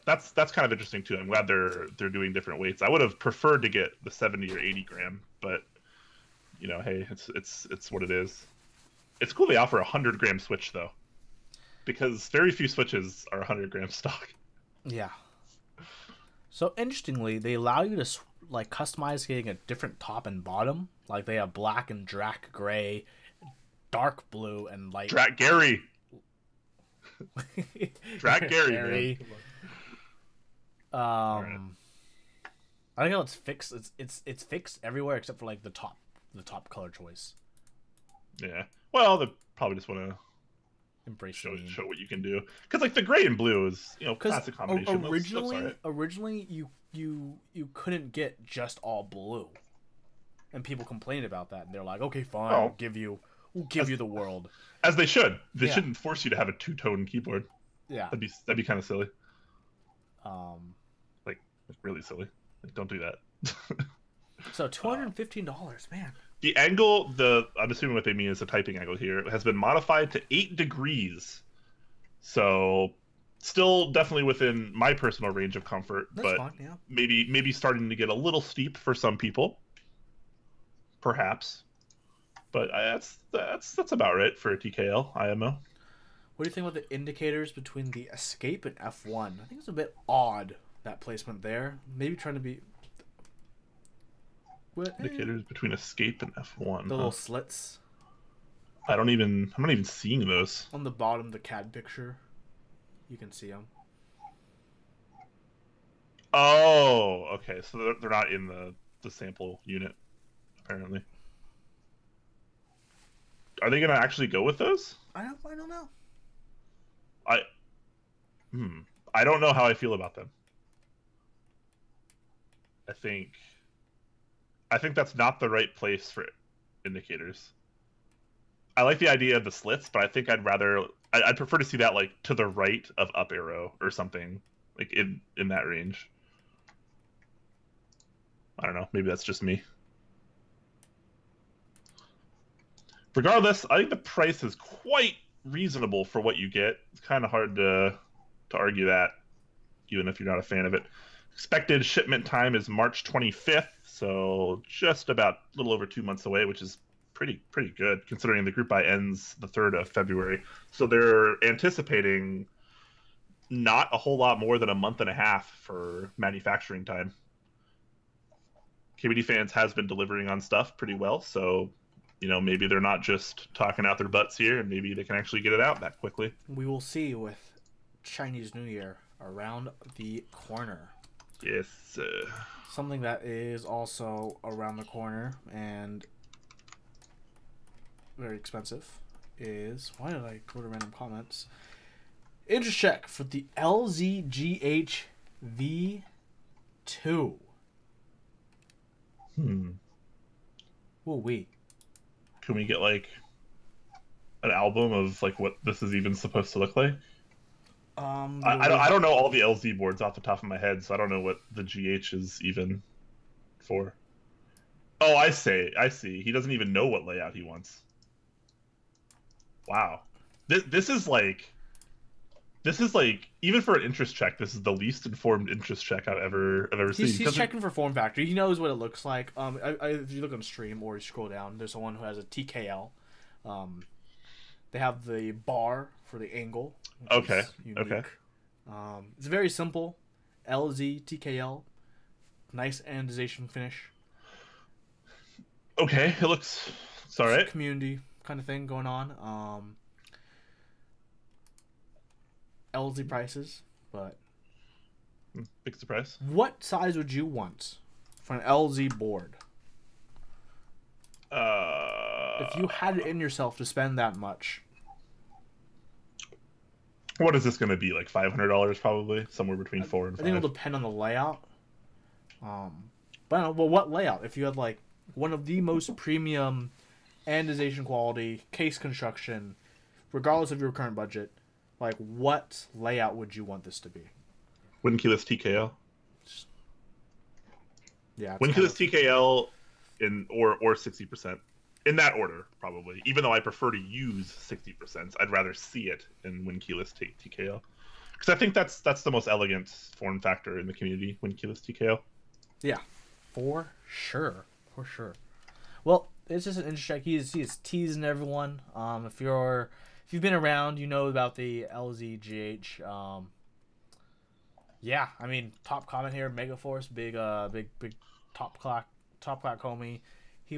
that's kind of interesting too. I'm glad they're doing different weights. I would have preferred to get the 70 or 80 gram, but you know, hey, it's what it is. It's cool they offer a 100 gram switch though, because very few switches are 100 gram stock. Yeah. So interestingly, they allow you to like customize getting a different top and bottom. Like they have black and drac gray, dark blue, and light. Drac Gary. Drac Gary. Gary. Right. I think it's fixed. It's fixed everywhere except for like the top color choice. Yeah. Well, they probably just want to Embrace show the what you can do, because like the gray and blue is, you know, classic combination. Originally you couldn't get just all blue, and people complained about that, and they're like, okay, fine, we'll give you the world, as they should. They shouldn't force you to have a 2-tone keyboard. Yeah, that'd be kind of silly. Like really silly. Like, don't do that. So $215, man. The angle, I'm assuming what they mean is the typing angle here, has been modified to 8 degrees. So still definitely within my personal range of comfort. That's but fine, yeah. Maybe starting to get a little steep for some people. Perhaps. But that's about right for a TKL IMO. What do you think about the indicators between the escape and F1? I think it's a bit odd, that placement there. Maybe trying to be... Indicators between escape and F1. The little slits. I'm not even seeing those. On the bottom of the CAD picture, you can see them. Oh, okay. So they're not in the sample unit, apparently. Are they gonna actually go with those? I don't know. I don't know how I feel about them. I think that's not the right place for indicators. I like the idea of the slits, but I think I'd prefer to see that like to the right of up arrow or something, like in that range. I don't know. Maybe that's just me. Regardless, I think the price is quite reasonable for what you get. It's kind of hard to argue that, even if you're not a fan of it. Expected shipment time is March 25th, so just about a little over 2 months away, which is pretty good considering the group buy ends the 3rd of February. So they're anticipating not a whole lot more than a month and a half for manufacturing time. KBDfans has been delivering on stuff pretty well, so maybe they're not just talking out their butts here, and maybe they can actually get it out that quickly. We will see with Chinese New Year around the corner. Yes, sir. Something that is also around the corner and very expensive is... Why did I go to random comments? Interest check for the LZGH V2. Whoa, wait. Can we get like an album of like what this is even supposed to look like? I don't know all the LZ boards off the top of my head, so I don't know what the GH is even for. Oh, I see. He doesn't even know what layout he wants. Wow. This is like even for an interest check, this is the least informed interest check I've ever seen. He's checking for form factor. He knows what it looks like. If you look on stream or you scroll down, there's someone who has a TKL. They have the bar for the angle. Okay. It's very simple. LZ TKL. Nice anodization finish. Okay, it's all right. Community kind of thing going on. LZ prices, but big surprise. What size would you want for an LZ board? If you had it in yourself to spend that much. What is this going to be? Like $500 probably? Somewhere between 4 and 5. I think it'll depend on the layout. But I don't know, well, what layout? If you had like one of the most premium anodization quality, case construction, regardless of your current budget, like what layout would you want this to be? Win keyless TKL. Yeah. Win keyless TKL or 60%. In that order, probably. Even though I prefer to use 60%, I'd rather see it in win keyless TKL. Because I think that's the most elegant form factor in the community, win keyless TKL. Yeah, for sure. Well, it's just an interesting check. He's teasing everyone. If you've been around, you know about the LZGH. Yeah, I mean, top comment here, Megaforce, big top clack homie. He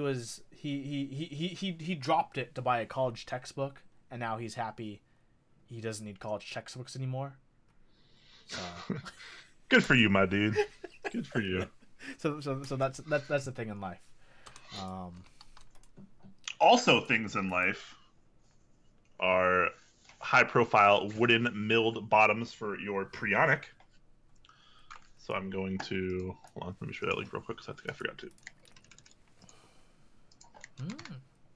dropped it to buy a college textbook, and now he's happy he doesn't need college textbooks anymore. So. Good for you, my dude. Good for you. So that's the thing in life. Also, things in life are high-profile wooden milled bottoms for your Preonic. So I'm going to hold on. Let me show that link real quick because I think I forgot to.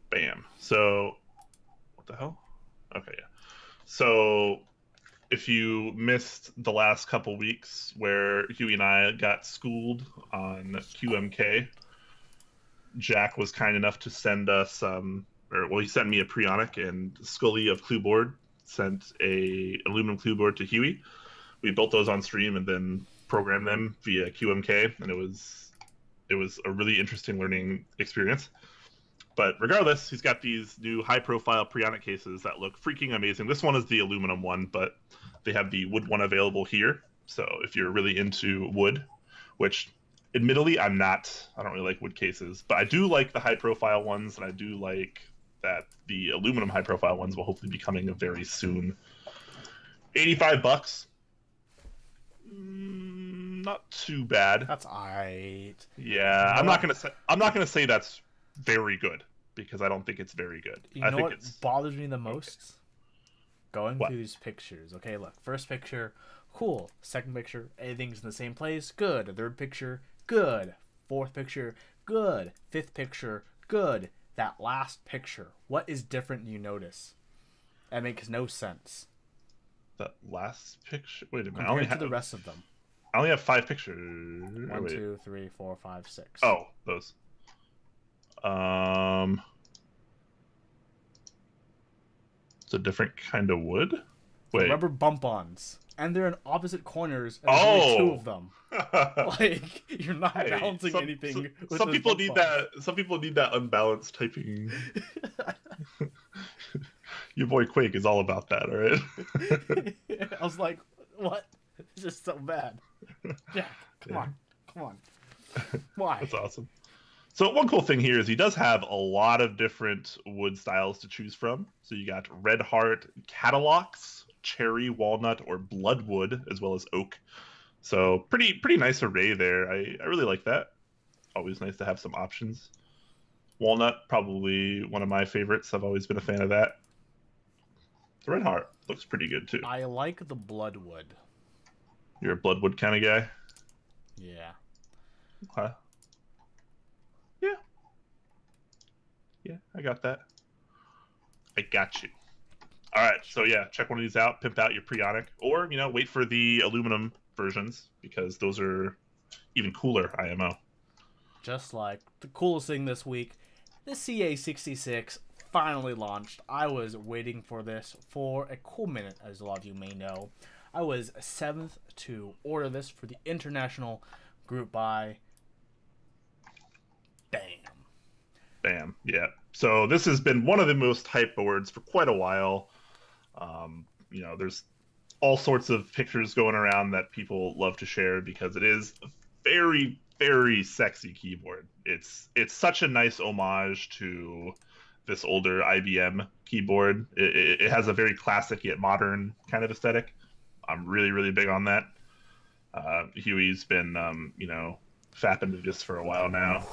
Bam. So, what the hell? Okay, yeah. So, if you missed the last couple weeks where Huey and I got schooled on QMK, Jack was kind enough to send us, he sent me a Preonic, and Scully of Clueboard sent a aluminum Clueboard to Huey. We built those on stream and then programmed them via QMK, and it was a really interesting learning experience. But regardless, he's got these new high-profile Preonic cases that look freaking amazing. This one is the aluminum one, but they have the wood one available here. So if you're really into wood, which admittedly I don't really like wood cases, but I do like the high-profile ones, and I do like that the aluminum high-profile ones will hopefully be coming very soon. $85. Not too bad. That's alright. Yeah, I'm not gonna say that's very good. because I don't think it's very good. You I know think what bothers me the most? Going What? through these pictures. Okay, look. First picture, cool. Second picture, everything's in the same place. Good. Third picture, good. Fourth picture, good. Fifth picture, good. That last picture, what is different you notice? That makes no sense. That last picture. Wait a minute. Compared to the rest of them. I only have 5 pictures. 1, 2, 3, 4, 5, 6. Oh, those. It's a different kind of wood. Wait. Rubber bump-ons. And they're in opposite corners, and there's only 2 of them. Like, you're not balancing anything. Some people need that. Some people need that unbalanced typing. Your boy Quake is all about that, all right? I was like, what? This is so bad. Jack, come on. Why? That's awesome. So one cool thing here is he does have a lot of different wood styles to choose from. So you got red heart, catalogs, cherry, walnut, or bloodwood, as well as oak. So pretty nice array there. I really like that. Always nice to have some options. Walnut, probably one of my favorites. I've always been a fan of that. The red heart looks pretty good too. I like the bloodwood. You're a bloodwood kind of guy? Yeah. Okay. Yeah, I got that. I got you. All right, so yeah, check one of these out, pimp out your Preonic, or wait for the aluminum versions because those are even cooler IMO. Just like the coolest thing this week, the CA66 finally launched. I was waiting for this for a cool minute, as a lot of you may know. I was 7th to order this for the international group buy. Bam. Yeah. So this has been one of the most hyped boards for quite a while. There's all sorts of pictures going around that people love to share because it is a very, very sexy keyboard. It's such a nice homage to this older IBM keyboard. It has a very classic yet modern kind of aesthetic. I'm really, really big on that. Huey's been, fapping to this for a while now.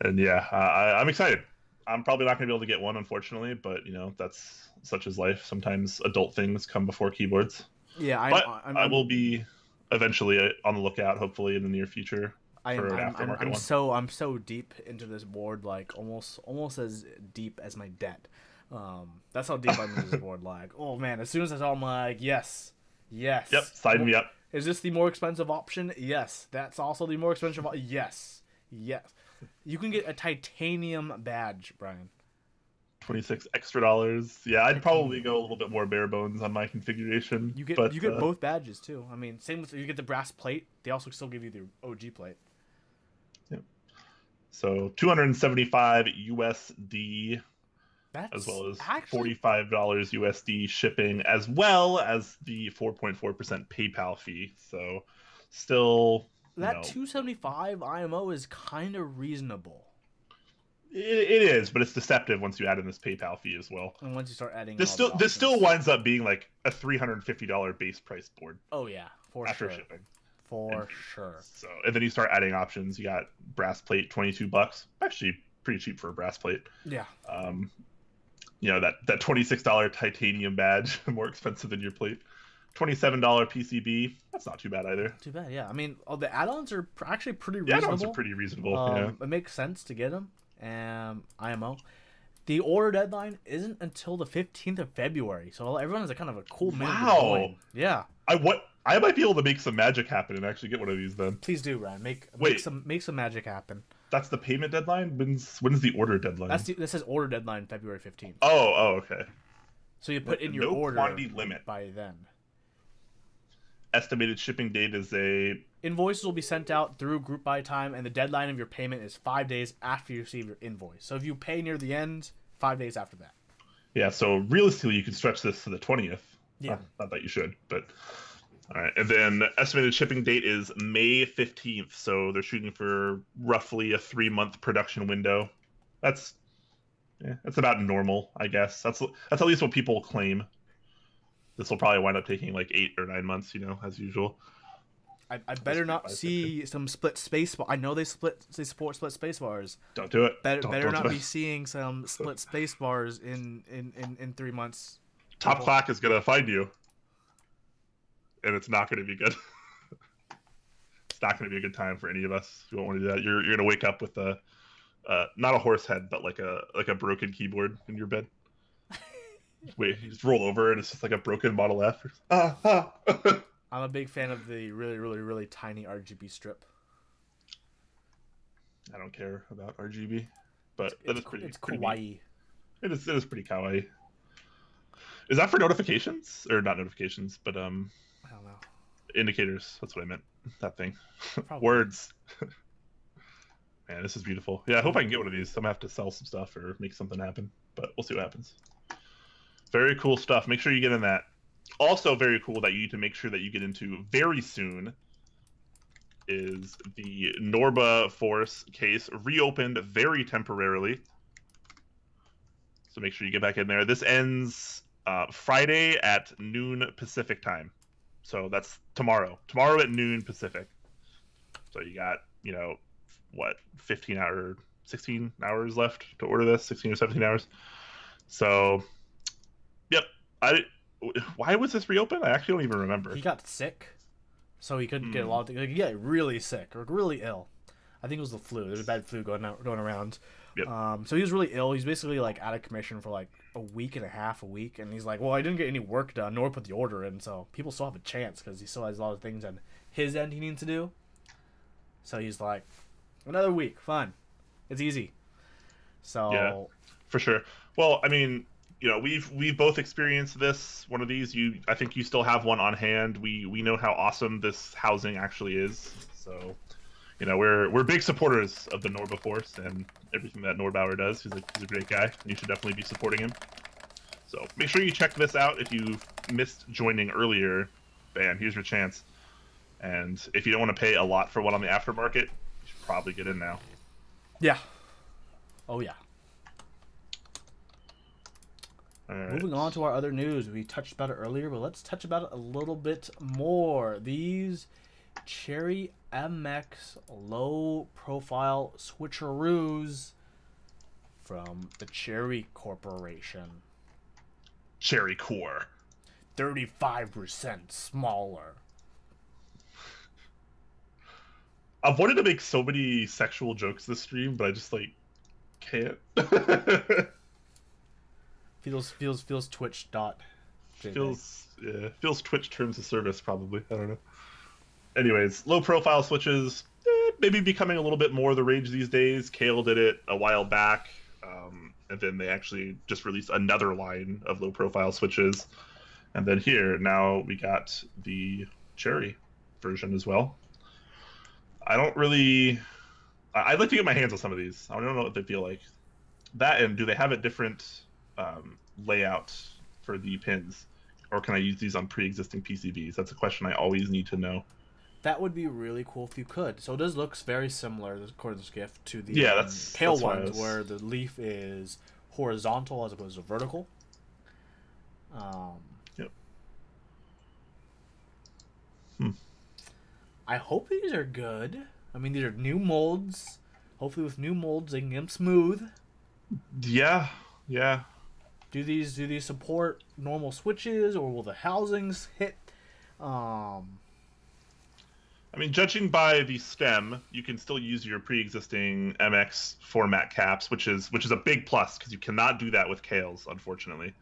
And yeah, I'm excited. I'm probably not going to be able to get one, unfortunately, but that's such is life. Sometimes adult things come before keyboards. Yeah, I will be eventually on the lookout, hopefully in the near future. I'm so deep into this board, like almost as deep as my debt. That's how deep I'm into this board. Like, oh man, as soon as I saw, I'm like, yes. Yep, sign me up. Is this the more expensive option? Yes. That's also the more expensive. Yes. You can get a titanium badge, Brian. $26 extra. Yeah, I'd probably go a little bit more bare bones on my configuration. You get both badges too. I mean, same with you get the brass plate. They also still give you the OG plate. Yep. So $275 USD. As well as $45 USD shipping, as well as the 4.4% PayPal fee. So, still that $275 IMO is kind of reasonable. It is, but it's deceptive once you add in this PayPal fee as well. And once you start adding, this still winds up being like a $350 base price board. Oh yeah, after shipping. For sure. So, and then you start adding options. You got brass plate, $22. Actually, pretty cheap for a brass plate. Yeah. That $26 titanium badge, more expensive than your plate. $27 PCB, that's not too bad either. Too bad, yeah. I mean, the add-ons are actually pretty reasonable. The add-ons are pretty reasonable, It makes sense to get them. IMO. The order deadline isn't until the 15th of February, so everyone has a kind of a cool minute to join. Yeah. I might be able to make some magic happen and actually get one of these then. Please do, Ryan. Make some magic happen. That's the payment deadline? When's the order deadline? This says order deadline February 15th. Oh, okay. So you put in your order quantity limit by then. Estimated shipping date is Invoices will be sent out through group buy time, and the deadline of your payment is 5 days after you receive your invoice. So if you pay near the end, 5 days after that. Yeah, so realistically, you can stretch this to the 20th. Yeah. Not that you should, but... All right, and then estimated shipping date is May 15th, so they're shooting for roughly a 3-month production window. That's about normal, I guess. That's at least what people claim. This will probably wind up taking like 8 or 9 months, as usual. I better not see some split space bar. I know they support split space bars. Don't do it. Better not be seeing some split space bars in 3 months. Top Clack is gonna find you, and it's not gonna be good. It's not gonna be a good time for any of us who don't want to do that. You're gonna wake up with a not a horse head, but like a broken keyboard in your bed. Wait, you just roll over and it's just like a broken Model F. I'm a big fan of the really tiny RGB strip. I don't care about RGB, but that is pretty. It's kawaii. It is pretty kawaii. Is that for notifications or not notifications? But I don't know. Indicators. That's what I meant. That thing. Probably. Words. Man, this is beautiful. Yeah, I hope I can get one of these. I'm gonna have to sell some stuff or make something happen, but we'll see what happens. Very cool stuff. Make sure you get in that. Also very cool that you need to make sure that you get into very soon is the Norba Force case, reopened very temporarily. So make sure you get back in there. This ends Friday at noon Pacific time. So that's tomorrow. Tomorrow at noon Pacific. So you got, you know, what, 16 hours left to order this, 16 or 17 hours. So, yep. Why was this reopened? I actually don't even remember. He got sick, so he couldn't get a lot of things. Like, he got really sick or really ill. I think it was the flu. There's a bad flu going around. Yep. So he was really ill. He's basically like out of commission for like a week and a half, and he's like, well, I didn't get any work done, nor put the order in, so people still have a chance because he still has a lot of things on his end he needs to do. So he's like, another week, fine, it's easy. So yeah, for sure. Well, I mean, you know, we've both experienced this. One of these, I think you still have one on hand. We know how awesome this housing actually is. So, you know, we're big supporters of the Norba Force and everything that Norbauer does. He's a great guy, and you should definitely be supporting him. So make sure you check this out. If you missed joining earlier, bam, here's your chance. And if you don't want to pay a lot for one on the aftermarket, you should probably get in now. Yeah. Oh yeah. All right. Moving on to our other news. We touched about it earlier, but let's touch about it a little bit more. These Cherry MX low-profile switcheroos from the Cherry Corporation. Cherry Core. 35% smaller. I've wanted to make so many sexual jokes this stream, but I just like can't. feels Twitch dot. Feels Twitch terms of service probably. I don't know. Anyways, low profile switches maybe becoming a little bit more the rage these days. Kale did it a while back, and then they actually just released another line of low profile switches, and then here now we got the Cherry version as well. I'd like to get my hands on some of these. I don't know what they feel like. That, and do they have a different layout for the pins, or can I use these on pre-existing PCBs? That's a question I always need to know. That would be really cool if you could. So it does look very similar, according to this GIF, to the Kale ones, where the leaf is horizontal as opposed to vertical. Yep. I hope these are good. I mean, these are new molds. Hopefully with new molds, they can get them smooth. Yeah. Do these support normal switches, or will the housings hit? I mean, judging by the stem, you can still use your pre-existing MX format caps, which is a big plus because you cannot do that with Kales, unfortunately.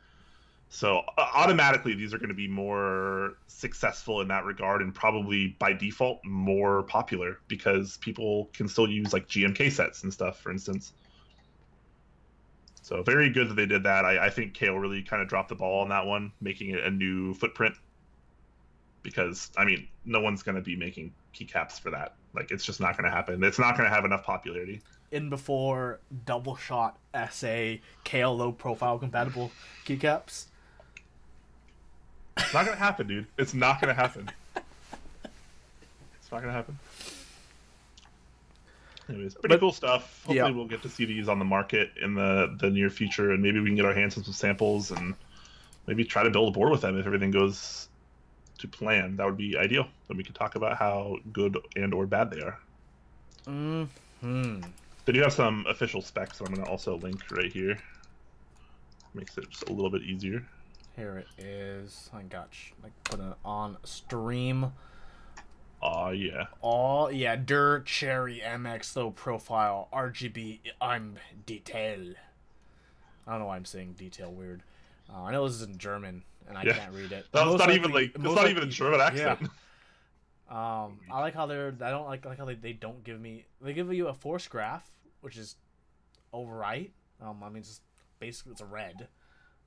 So automatically, these are going to be more successful in that regard, and probably by default more popular because people can still use like GMK sets and stuff, for instance. So very good that they did that. I think Kale really kind of dropped the ball on that one, making it a new footprint. Because, I mean, no one's going to be making keycaps for that. Like, it's just not going to happen. It's not going to have enough popularity. In before Doubleshot SA Kale low profile compatible keycaps. It's not going to happen, dude. It's not going to happen. It's not going to happen. Anyways, pretty cool stuff. Hopefully we'll get to see these on the market in the near future, and maybe we can get our hands on some samples and maybe try to build a board with them if everything goes to plan, that would be ideal. Then we could talk about how good and or bad they are. They do have some official specs, so I'm going to also link right here. Makes it just a little bit easier. Here it is. I got like put it on stream. Oh yeah. Oh yeah, Dirt Cherry MX low profile RGB. I'm detail. I don't know why I'm saying detail weird. I know this is in German and I can't read it. That's not even like it's not even a German accent. Yeah. I like how I don't like how they don't give me. They give you a force graph, which is alright. I mean, it's basically it's a red.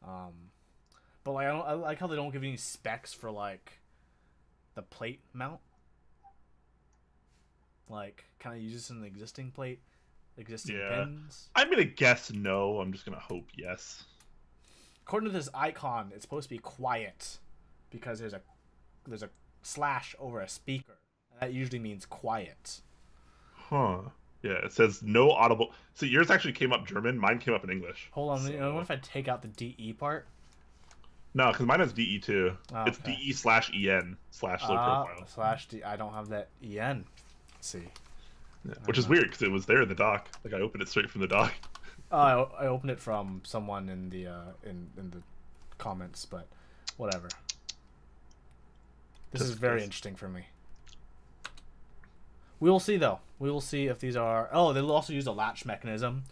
But like I like how they don't give you any specs for like the plate mount. Like, can I use this in the existing plate, existing pins? I'm gonna guess no. I'm just gonna hope yes. According to this icon, it's supposed to be quiet because there's a slash over a speaker. That usually means quiet. Huh. Yeah, it says no audible. So yours actually came up German. Mine came up in English. Hold on. So... what if I take out the DE part? No, because mine has DE too. Oh, it's DE/EN/low profile. /D. I don't have that EN. Let's see. Yeah, which is weird because it was there in the dock. Like I opened it straight from the dock. I opened it from someone in the in the comments, but whatever. This is very interesting for me. We will see though. We will see if these are. Oh, they'll also use a latch mechanism,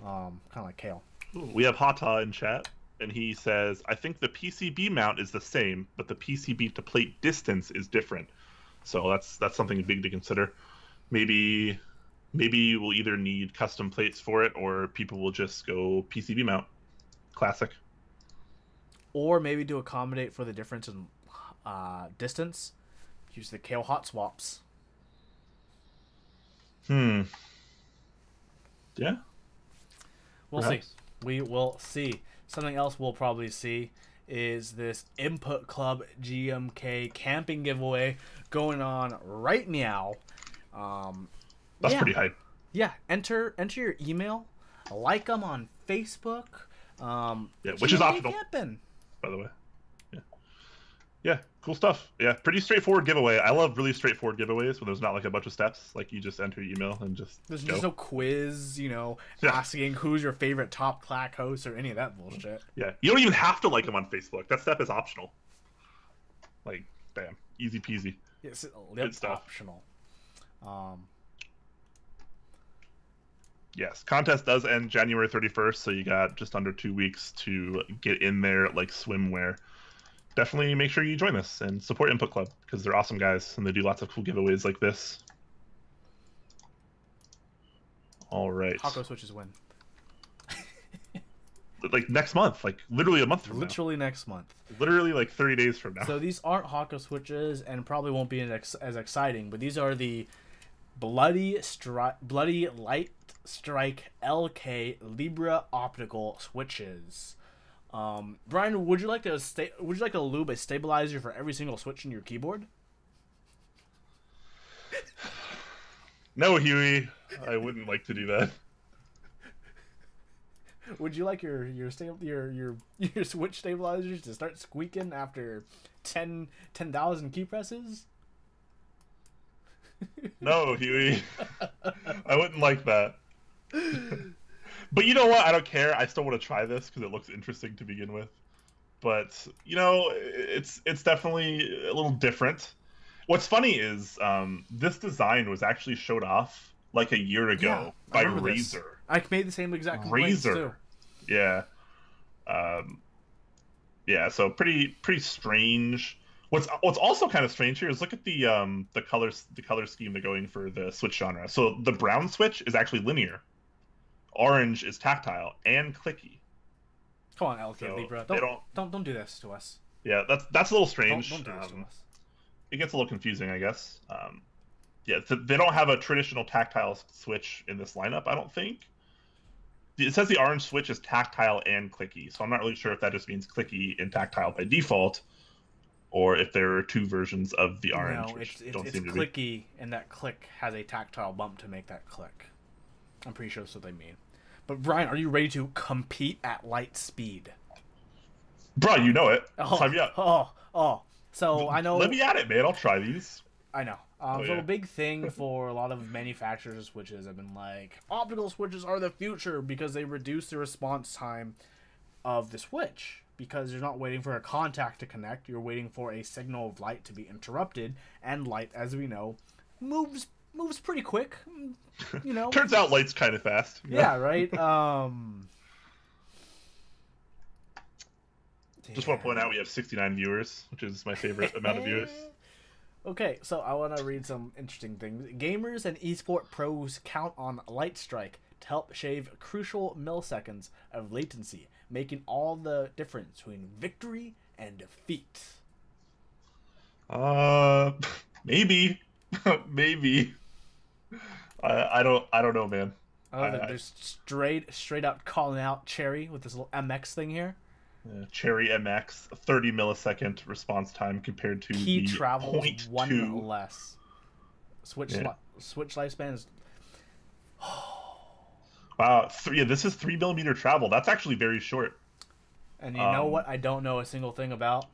kind of like Kale. We have Hata in chat, and he says, "I think the PCB mount is the same, but the PCB to plate distance is different." So that's something big to consider. Maybe we'll either need custom plates for it, or people will just go PCB mount. Classic. Or maybe to accommodate for the difference in distance, use the Kale hot swaps. Yeah. We'll see. We will see. Something else we'll probably see is this Input Club GMK camping giveaway going on right now. That's pretty hype. Yeah, enter your email, like them on Facebook. Which is optional, camping. By the way. Yeah, cool stuff. Yeah, pretty straightforward giveaway. I love really straightforward giveaways when there's not like a bunch of steps. Like you just enter your email and just there's go. just no quiz, asking who's your favorite top Clack host or any of that bullshit. Yeah, you don't even have to like them on Facebook. That step is optional. Like, bam, easy peasy. Yes, good stuff. Optional. Yes, contest does end January 31st, so you got just under 2 weeks to get in there like swimwear. Definitely make sure you join us and support Input Club because they're awesome guys and they do lots of cool giveaways like this. All right. Optical Switches win. Like next month, like literally a month from Literally next month. Literally like 30 days from now. So these aren't Optical Switches and probably won't be as exciting, but these are the Bloody Light Strike LK Libra Optical Switches. Brian, would you like to lube a stabilizer for every single switch in your keyboard? No, Huey, I wouldn't like to do that. Would you like your switch stabilizers to start squeaking after 10,000 key presses? No, Huey, I wouldn't like that. But you know what? I don't care. I still want to try this because it looks interesting to begin with. But it's definitely a little different. What's funny is this design was actually showed off like a year ago by Razer. I made the same exact complaints too. Yeah. So pretty strange. What's also kind of strange here is look at the color scheme they're going for the Switch genre. So the brown Switch is actually linear. Orange is tactile and clicky. Come on, LK Libra. Don't do this to us. Yeah, that's a little strange. Don't do this to us. It gets a little confusing, I guess. They don't have a traditional tactile Switch in this lineup, I don't think. It says the orange Switch is tactile and clicky, so I'm not really sure if that just means clicky and tactile by default, or if there are two versions of the orange. No, it's clicky, and that click has a tactile bump to make that click. I'm pretty sure that's what they mean. But Brian, are you ready to compete at light speed? Bro, you know it. Oh, So I know. Let me at it, man. I'll try these. I know. So a big thing for a lot of manufacturers of switches have been like, optical switches are the future because they reduce the response time of the switch. Because you're not waiting for a contact to connect, you're waiting for a signal of light to be interrupted, and light, as we know, moves pretty quick. You know. Turns out light's kind of fast. Yeah, right. Just want to point out we have 69 viewers, which is my favorite amount of viewers. Okay, so I want to read some interesting things. Gamers and esport pros count on light strike to help shave crucial milliseconds of latency, making all the difference between victory and defeat. Maybe, maybe. I don't know, man. They're straight out calling out Cherry with this little MX thing here. Cherry MX, 30 millisecond response time compared to key the travels 0.2. one less. Switch lifespan is. Wow, this is 3 millimeter travel. That's actually very short. And you know what? I don't know a single thing about.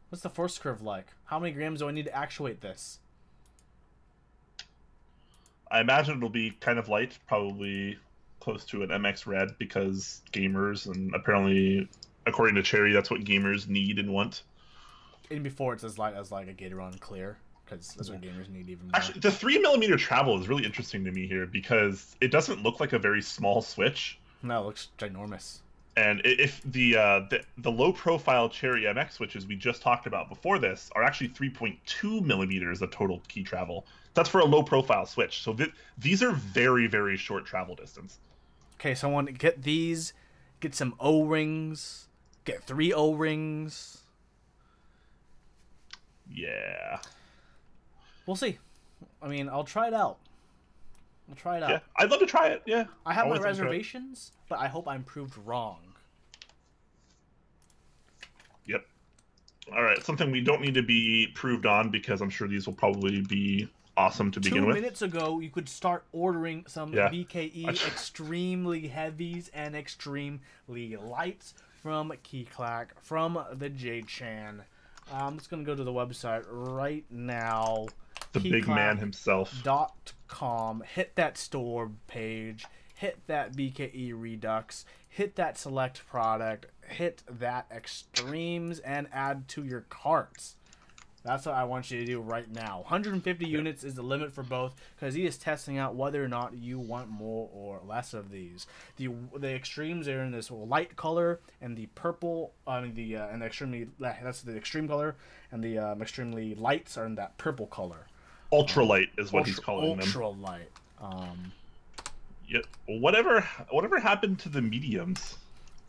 What's the force curve like? How many grams do I need to actuate this? I imagine it'll be kind of light, probably close to an MX Red, because gamers, and apparently, according to Cherry, that's what gamers need and want. And before it's as light as like a Gatoron Clear, because that's what gamers need even more. Actually, the 3 millimeter travel is really interesting to me here because it doesn't look like a very small switch. No, it looks ginormous. And if the low profile Cherry MX switches we just talked about before this are actually 3.2 millimeters of total key travel. That's for a low profile switch. So these are very, very short travel distance. Okay, so I want to get these, get some O-rings, get 3 O-rings. Yeah. We'll see. I mean, I'll try it out. Yeah, I'd love to try it. Yeah. I have my reservations, but I hope I'm proved wrong. Yep. All right, something we don't need to be proved on because I'm sure these will probably be awesome to begin with. 2 minutes ago, you could start ordering some BKE extremely heavies and extremely lights from Keycaps, from the J-Chan. I'm just going to go to the website right now. The big man himself. .com. Hit that store page. Hit that BKE Redux. Hit that select product. Hit that extremes and add to your carts. That's what I want you to do right now. 150 units is the limit for both because he is testing out whether or not you want more or less of these. The extremes are in this light color and the purple. And the extremely, that's the extreme color, and the extremely lights are in that purple color. Ultralight is what he's calling them. Ultralight. Yeah. Whatever happened to the mediums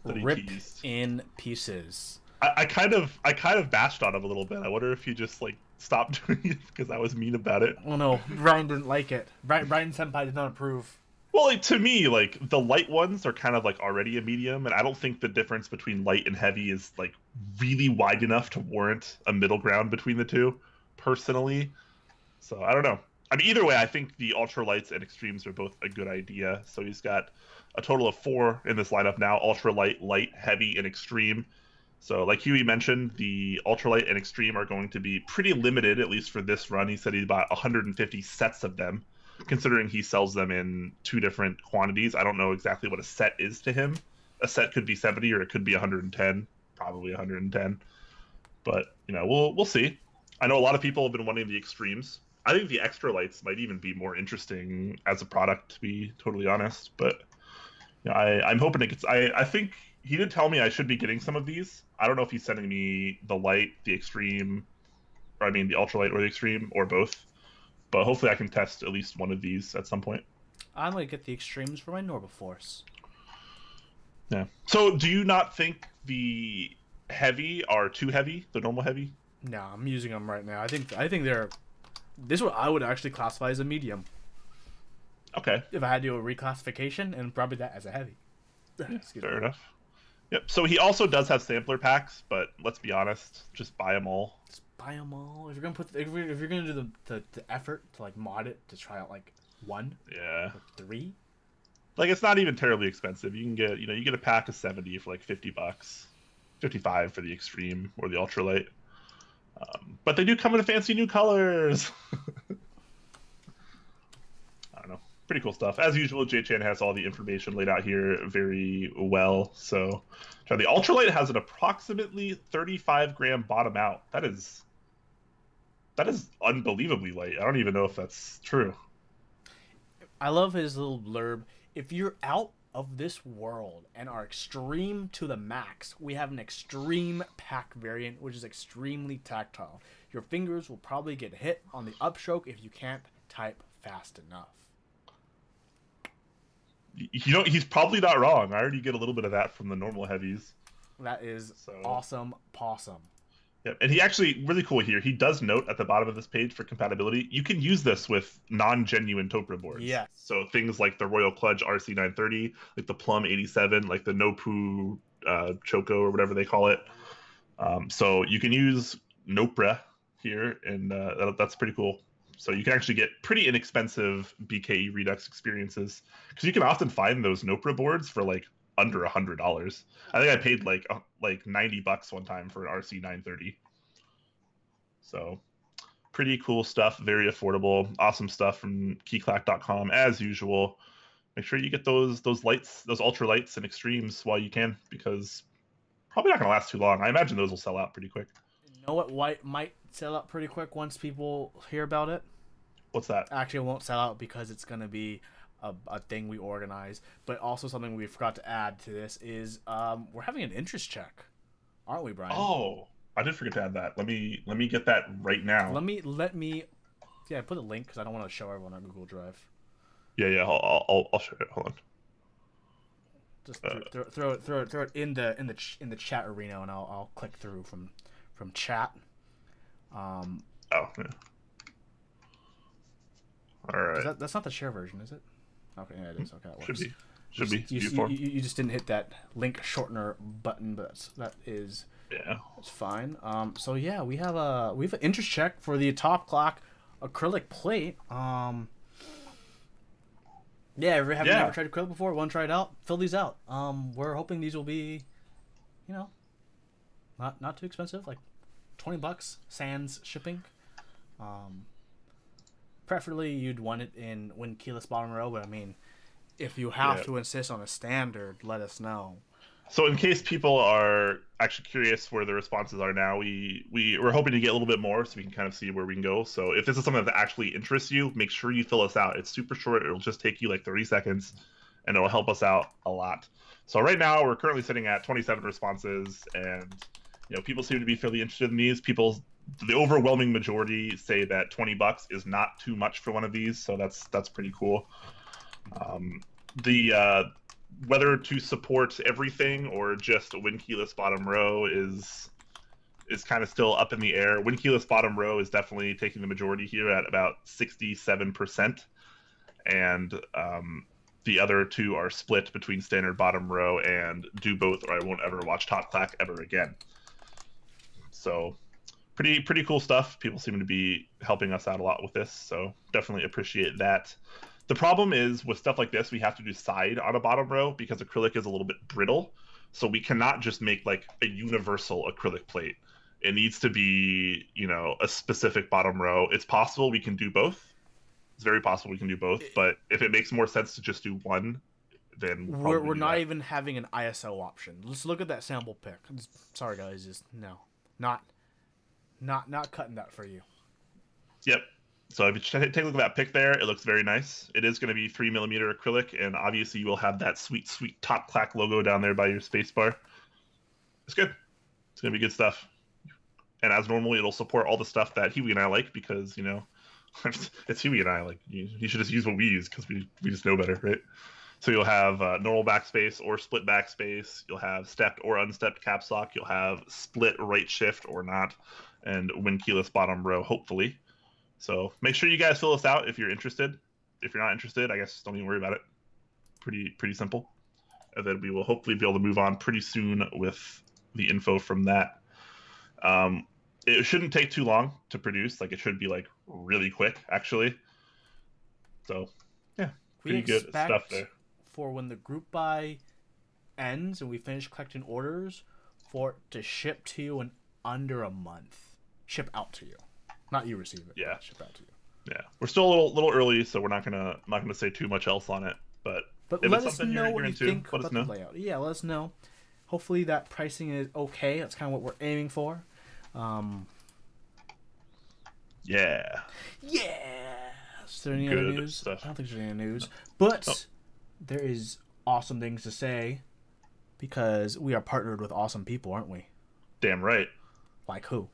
that he teased? In pieces. I kind of bashed on him a little bit. I wonder if he just like stopped doing it because I was mean about it. Oh no, Brian didn't like it. Brian Senpai did not approve. Well, like, to me, like the light ones are kind of like already a medium, and I don't think the difference between light and heavy is like really wide enough to warrant a middle ground between the two, personally. So I don't know. I mean, either way, I think the ultralights and extremes are both a good idea. So he's got a total of 4 in this lineup now: ultralight, light, heavy, and extreme. So like Huey mentioned, the ultralight and extreme are going to be pretty limited, at least for this run. He said he bought 150 sets of them, considering he sells them in 2 different quantities. I don't know exactly what a set is to him. A set could be 70 or it could be 110, probably 110. But, you know, we'll see. I know a lot of people have been wanting the extremes. I think the extra lights might even be more interesting as a product, to be totally honest. But you know, I'm hoping it gets... I think he did tell me I should be getting some of these. I don't know if he's sending me the light, the extreme, or I mean the ultralight or the extreme, or both. But hopefully I can test at least one of these at some point. I'm going to get the extremes for my Norbaforce. Yeah. So do you not think the heavy are too heavy, the normal heavy? No, I'm using them right now. I think they're... This one I would actually classify as a medium. Okay. If I had to do a reclassification, and probably that as a heavy. Yeah, fair enough. Yep. So he also does have sampler packs, but let's be honest, just buy them all. Just buy them all. If you're gonna if you're gonna do the effort to like mod it to try out like 1, yeah, or 3. Like it's not even terribly expensive. You can get you get a pack of 70 for like $50, 55 for the extreme or the ultralight. But they do come in fancy new colors. I don't know. Pretty cool stuff. As usual, J-Chan has all the information laid out here very well. So the ultralight has an approximately 35-gram bottom out. That is unbelievably light. I don't even know if that's true. I love his little blurb. If you're out of this world and are extreme to the max, we have an extreme pack variant, which is extremely tactile. Your fingers will probably get hit on the upstroke if you can't type fast enough. You know, he's probably not wrong. I already get a little bit of that from the normal heavies. That is awesome possum. Yeah, and he actually, really cool here, he does note at the bottom of this page for compatibility, you can use this with non-genuine Topra boards. Yes. So things like the Royal Kludge RC930, like the Plum 87, like the Nopu Choco or whatever they call it. So you can use Nopra here, and that's pretty cool. So you can actually get pretty inexpensive BKE Redux experiences, because you can often find those Nopra boards for like under $100. I think I paid like $90 one time for an RC930. So pretty cool stuff, very affordable, awesome stuff from keyclack.com as usual. Make sure you get those lights, those ultra lights and extremes while you can, because probably not gonna last too long. I imagine those will sell out pretty quick. You know what white might sell out pretty quick once people hear about it? What's that? Actually, it won't sell out because it's gonna be a thing we organize, but also something we forgot to add to this is we're having an interest check, aren't we, Brian? Oh, I did forget to add that. Let me get that right now. Let me put a link because I don't want to show everyone on Google Drive. Yeah, I'll show it. Hold on. Just throw it in the chat arena, and I'll click through from chat. Oh yeah. All right. That's not the share version, is it? Okay, yeah, it is. Okay, that works. Should be. You just didn't hit that link shortener button, but that's fine. So yeah, we have an interest check for the Top Clack acrylic plate. Yeah, have you never tried acrylic before? Want to try it out? Fill these out. We're hoping these will be, not too expensive, like $20 sans shipping. Preferably you'd want it in keyless bottom row, but I mean, if you have to insist on a standard, let us know. So in case people are actually curious where the responses are now, we're hoping to get a little bit more so we can kind of see where we can go. So if this is something that actually interests you, make sure you fill us out. It's super short. It'll just take you like 30 seconds, and it'll help us out a lot. So right now we're currently sitting at 27 responses, and people seem to be fairly interested in these. The overwhelming majority say that $20 is not too much for one of these, so that's pretty cool. Whether to support everything or just win keyless bottom row is kind of still up in the air. Win keyless bottom row is definitely taking the majority here at about 67%, and the other two are split between standard bottom row and do both or I won't ever watch Top Clack ever again. So pretty cool stuff. People seem to be helping us out a lot with this, so definitely appreciate that. The problem is with stuff like this, we have to do side on a bottom row because acrylic is a little bit brittle, so we cannot just make like a universal acrylic plate. It needs to be, a specific bottom row. It's possible we can do both. It's very possible we can do both, but if it makes more sense to just do one, then we're not even having an ISO option. Let's look at that sample pic. Sorry guys, just no. Not cutting that for you. Yep. So if you take a look at that pic there, it looks very nice. It is going to be 3mm acrylic, and obviously you will have that sweet Top Clack logo down there by your spacebar. It's good. It's going to be good stuff. And as normal, it'll support all the stuff that Huey and I like because, it's Huey and I. Like, you should just use what we use because we just know better, right? So you'll have normal backspace or split backspace. You'll have stepped or unstepped caps lock. You'll have split right shift or not, and win keyless bottom row, hopefully. So make sure you guys fill us out if you're interested. If you're not interested, I guess don't even worry about it. Pretty simple. And then we will hopefully be able to move on pretty soon with the info from that. It shouldn't take too long to produce. Like, it should be like really quick, actually. So yeah, pretty good stuff there. For when the group buy ends and we finish collecting orders, for it to ship to you in under a month. ship out to you. Not you receive it. Yeah. But ship out to you. Yeah, we're still a little early, so we're not gonna say too much else on it. But if let it's us something know you're what you into, think let us about know. the layout. Yeah, let us know. Hopefully that pricing is okay. That's kind of what we're aiming for. Yeah. Is there any other Good news? stuff. I don't think there's any news. But there is awesome things to say because we are partnered with awesome people, aren't we? Damn right. Like who?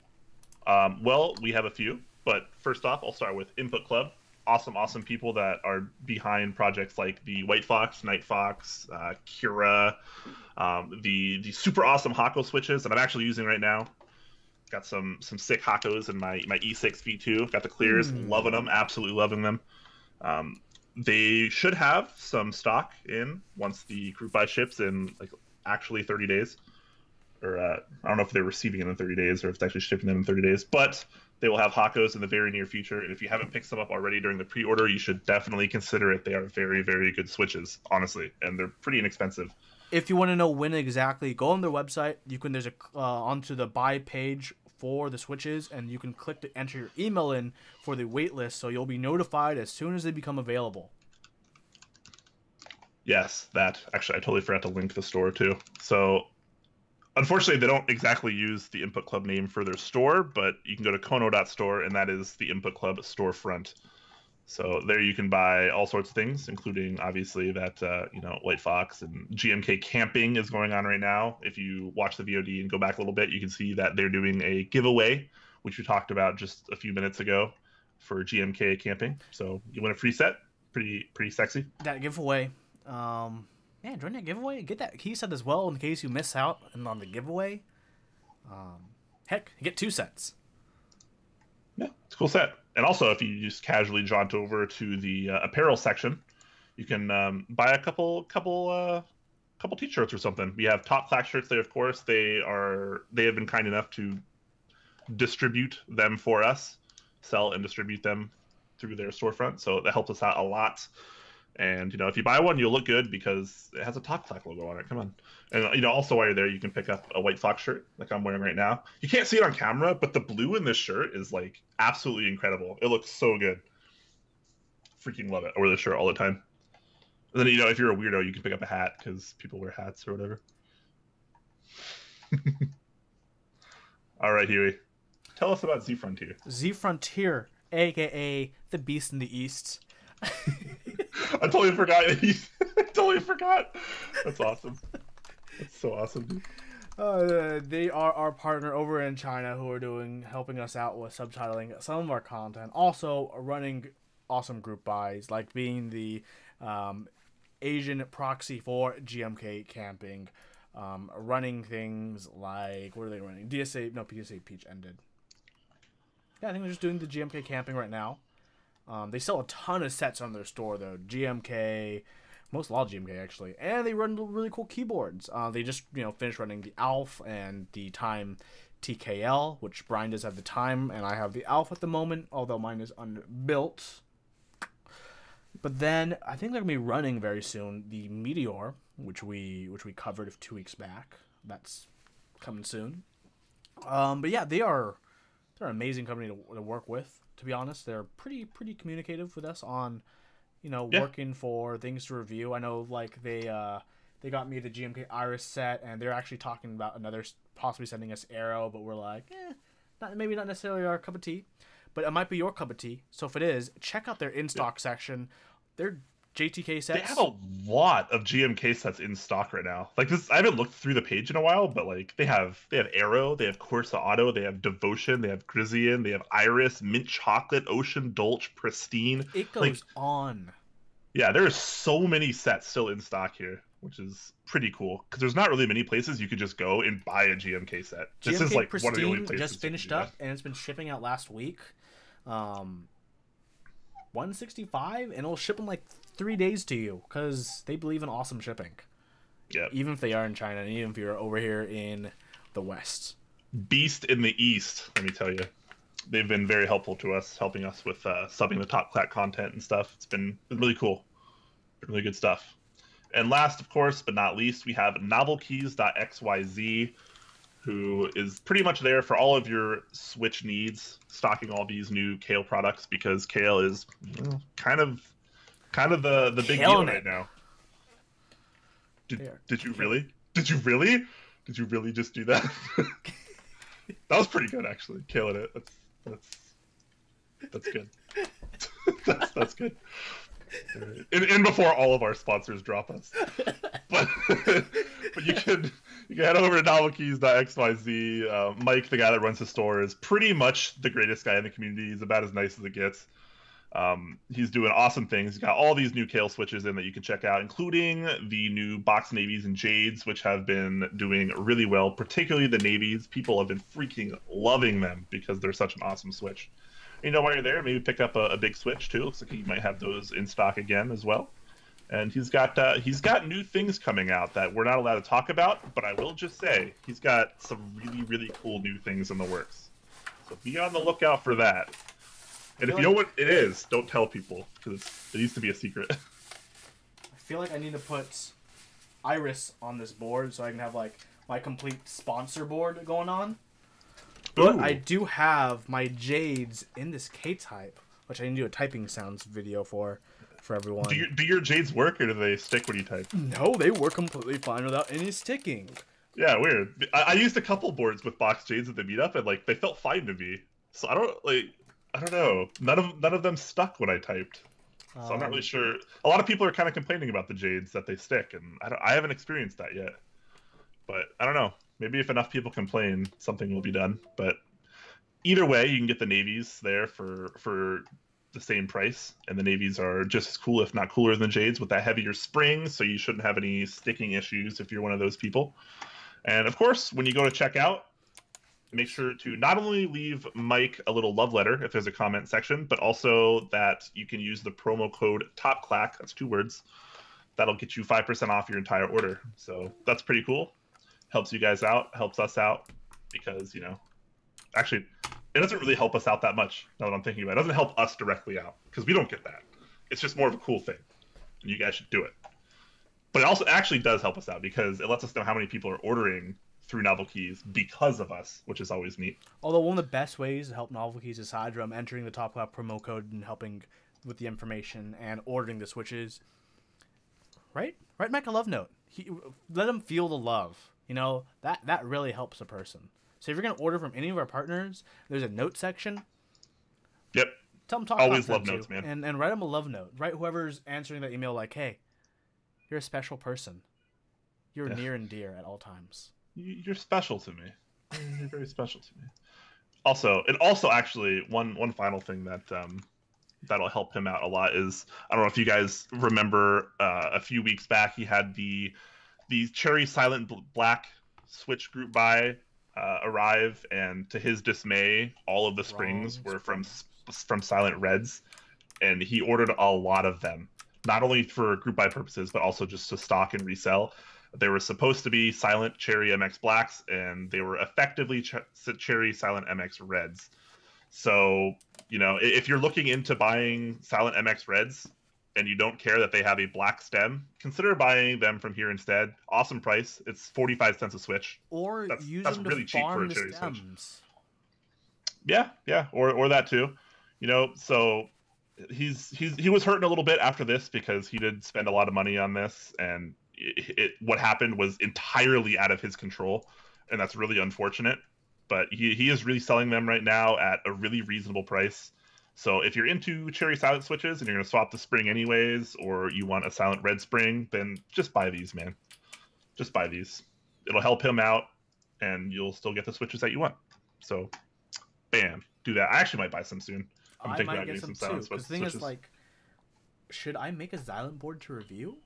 Well, we have a few, but first off, I'll start with Input Club. Awesome people that are behind projects like the White Fox, Night Fox, Kira, the super awesome Hako switches that I'm actually using right now. Got some sick Hakos in my E6 V2. Got the clears, loving them, absolutely loving them. They should have some stock in once the group buy ships in like actually 30 days. Or I don't know if they're receiving it in 30 days or if it's actually shipping them in 30 days. But they will have Hakos in the very near future. And if you haven't picked some up already during the pre-order, you should definitely consider it. They are very, very good switches, honestly. And they're pretty inexpensive. If you want to know when exactly, go on their website. You can there's a onto the buy page for the switches, and you can click to enter your email in for the wait list, so you'll be notified as soon as they become available. Yes, that. Actually, I totally forgot to link the store, too. So, unfortunately, they don't exactly use the Input Club name for their store, but you can go to kono.store, and that is the Input Club storefront. So there you can buy all sorts of things, including, obviously, that, White Fox and GMK Camping is going on right now. If you watch the VOD and go back a little bit, you can see that they're doing a giveaway, which we talked about just a few minutes ago for GMK Camping. So you win a free set. Pretty sexy. That giveaway. Join that giveaway. Get that key set as well in case you miss out on the giveaway. Heck, you get 2 sets. Yeah, it's a cool set. And also, if you just casually jaunt over to the apparel section, you can buy a couple T-shirts or something. We have top Clack shirts there, of course. They have been kind enough to distribute them for us, sell and distribute them through their storefront. So that helps us out a lot. And, if you buy one, you'll look good because it has a Top Clack logo on it. Come on. And, also, while you're there, you can pick up a White Fox shirt like I'm wearing right now. You can't see it on camera, but the blue in this shirt is, like, absolutely incredible. It looks so good. Freaking love it. I wear this shirt all the time. And then, if you're a weirdo, you can pick up a hat because people wear hats or whatever. All right, Huey. Tell us about Z Frontier. Z Frontier, a.k.a. the Beast in the East. I totally forgot. I totally forgot. That's awesome. That's so awesome, dude. They are our partner over in China who are helping us out with subtitling some of our content. Also running awesome group buys, like being the Asian proxy for GMK Camping. Running things like, what are they running? PSA Peach ended. Yeah, I think they're just doing the GMK Camping right now. They sell a ton of sets on their store, though. GMK, a lot of GMK, actually. And they run really cool keyboards. They just, finished running the ALF and the Time TKL, which Brian does have the Time, and I have the ALF at the moment, although mine is unbuilt. But then, I think they're going to be running very soon the Meteor, which we covered 2 weeks back. That's coming soon. But yeah, they're an amazing company to work with. To be honest, they're pretty communicative with us on, working for things to review. I know, like, they got me the GMK Iris set, and they're actually talking about possibly sending us Arrow, but we're like, maybe not necessarily our cup of tea, but it might be your cup of tea. So if it is, check out their in-stock section. Their JTK sets. They have a lot of GMK sets in stock right now. Like this, I haven't looked through the page in a while, but like they have Arrow, they have Corsa Auto, they have Devotion, they have Grizian, they have Iris, Mint Chocolate, Ocean Dolce, Pristine. It goes on. Yeah, there are so many sets still in stock here, which is pretty cool because there's not really many places you could just go and buy a GMK set. This GMK is like Pristine one of the only places just finished up, and it's been shipping out last week. $165, and it'll ship in like 3 days to you because they believe in awesome shipping. Yeah. Even if they are in China, and even if you're over here in the West. Beast in the East, let me tell you. They've been very helpful to us, helping us with subbing the Top Clack content and stuff. It's been really cool. Really good stuff. And last, of course, but not least, we have novelkeys.xyz. who is pretty much there for all of your Switch needs, stocking all these new Kale products because Kale is kind of the big deal right now. Did you really? Did you really? Did you really just do that? That was pretty good, actually. Killing it. That's good. that's good. And before all of our sponsors drop us, but you can head over to novelkeys.xyz. Mike, the guy that runs the store, is pretty much the greatest guy in the community. He's about as nice as it gets. He's doing awesome things. He's got all these new Kale switches in that you can check out, including the new box navies and jades, which have been doing really well, particularly the navies. People have been freaking loving them because they're such an awesome switch. You know, while you're there, maybe pick up a big switch too. Looks like he might have those in stock again as well. And he's got new things coming out that we're not allowed to talk about, but I will just say he's got some really, really cool new things in the works. So be on the lookout for that. And if you know what it is, don't tell people, because it needs to be a secret. I feel like I need to put Iris on this board so I can have like my complete sponsor board going on. But I do have my jades in this K-type, which I need to do a typing sounds video for everyone. Do your jades work, or do they stick when you type? No, they work completely fine without any sticking. Yeah, weird. I used a couple boards with box jades at the meetup, and like they felt fine to me. So I don't know. None of them stuck when I typed. So I'm not really sure. A lot of people are kind of complaining about the jades that they stick, and I haven't experienced that yet. But I don't know. Maybe if enough people complain, something will be done. But either way, you can get the navies there for the same price, and the navies are just as cool, if not cooler, than the jades with that heavier spring. So you shouldn't have any sticking issues if you're one of those people. And of course, when you go to check out, make sure to not only leave Mike a little love letter if there's a comment section, but also that you can use the promo code TOPCLACK, that's 2 words. That'll get you 5% off your entire order. So that's pretty cool. Helps you guys out, helps us out, because, you know, actually, it doesn't really help us out that much, now that I'm thinking about it. It doesn't help us directly out, because we don't get that. It's just more of a cool thing, and you guys should do it. But it also actually does help us out, because it lets us know how many people are ordering through Novel Keys because of us, which is always neat. Although one of the best ways to help Novel Keys, aside from entering the Top Clap promo code and helping with the information and ordering the switches, write Mike a love note. Let him feel the love. You know, that really helps a person. So if you're going to order from any of our partners, there's a note section. Yep. Tell them always love notes, man. And write them a love note. Write whoever's answering that email like, hey, you're a special person. You're near and dear at all times. You're special to me. You're very special to me. Also, actually, one final thing that that'll help him out a lot is, I don't know if you guys remember a few weeks back, he had the Cherry Silent Black Switch group buy arrive, and to his dismay, all of the springs were from Silent Reds, and he ordered a lot of them, not only for group buy purposes, but also just to stock and resell. They were supposed to be Silent Cherry MX Blacks, and they were effectively Cherry Silent MX Reds. So, you know, if you're looking into buying Silent MX Reds and you don't care that they have a black stem, consider buying them from here instead. Awesome price. It's 45 cents a switch. Or use them really to farm the stems. Yeah, or that too. You know, so he was hurting a little bit after this because he did spend a lot of money on this, and what happened was entirely out of his control, and that's really unfortunate. But he is really selling them right now at a really reasonable price. So if you're into Cherry Silent switches and you're going to swap the spring anyways, or you want a Silent Red spring, then just buy these, man. Just buy these. It'll help him out, and you'll still get the switches that you want. So, bam, do that. I actually might buy some soon. I'm thinking about getting some Silent switches. The thing is, like, should I make a Xylem board to review?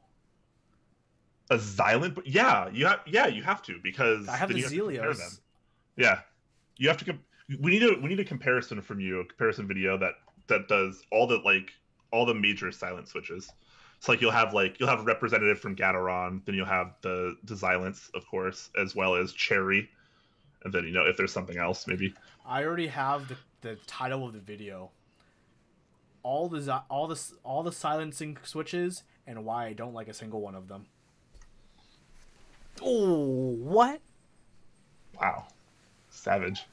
A Xylem? Yeah, you have to, because I have the Zelios. Yeah, you have to. We need a comparison from you, a comparison video that does all the major Silent switches. So like you'll have a representative from Gatoron, then you'll have the Xylence, of course, as well as Cherry, and then, you know, if there's something else, maybe. I already have the title of the video. All the silencing switches and why I don't like a single one of them. Oh, what? Wow. Savage.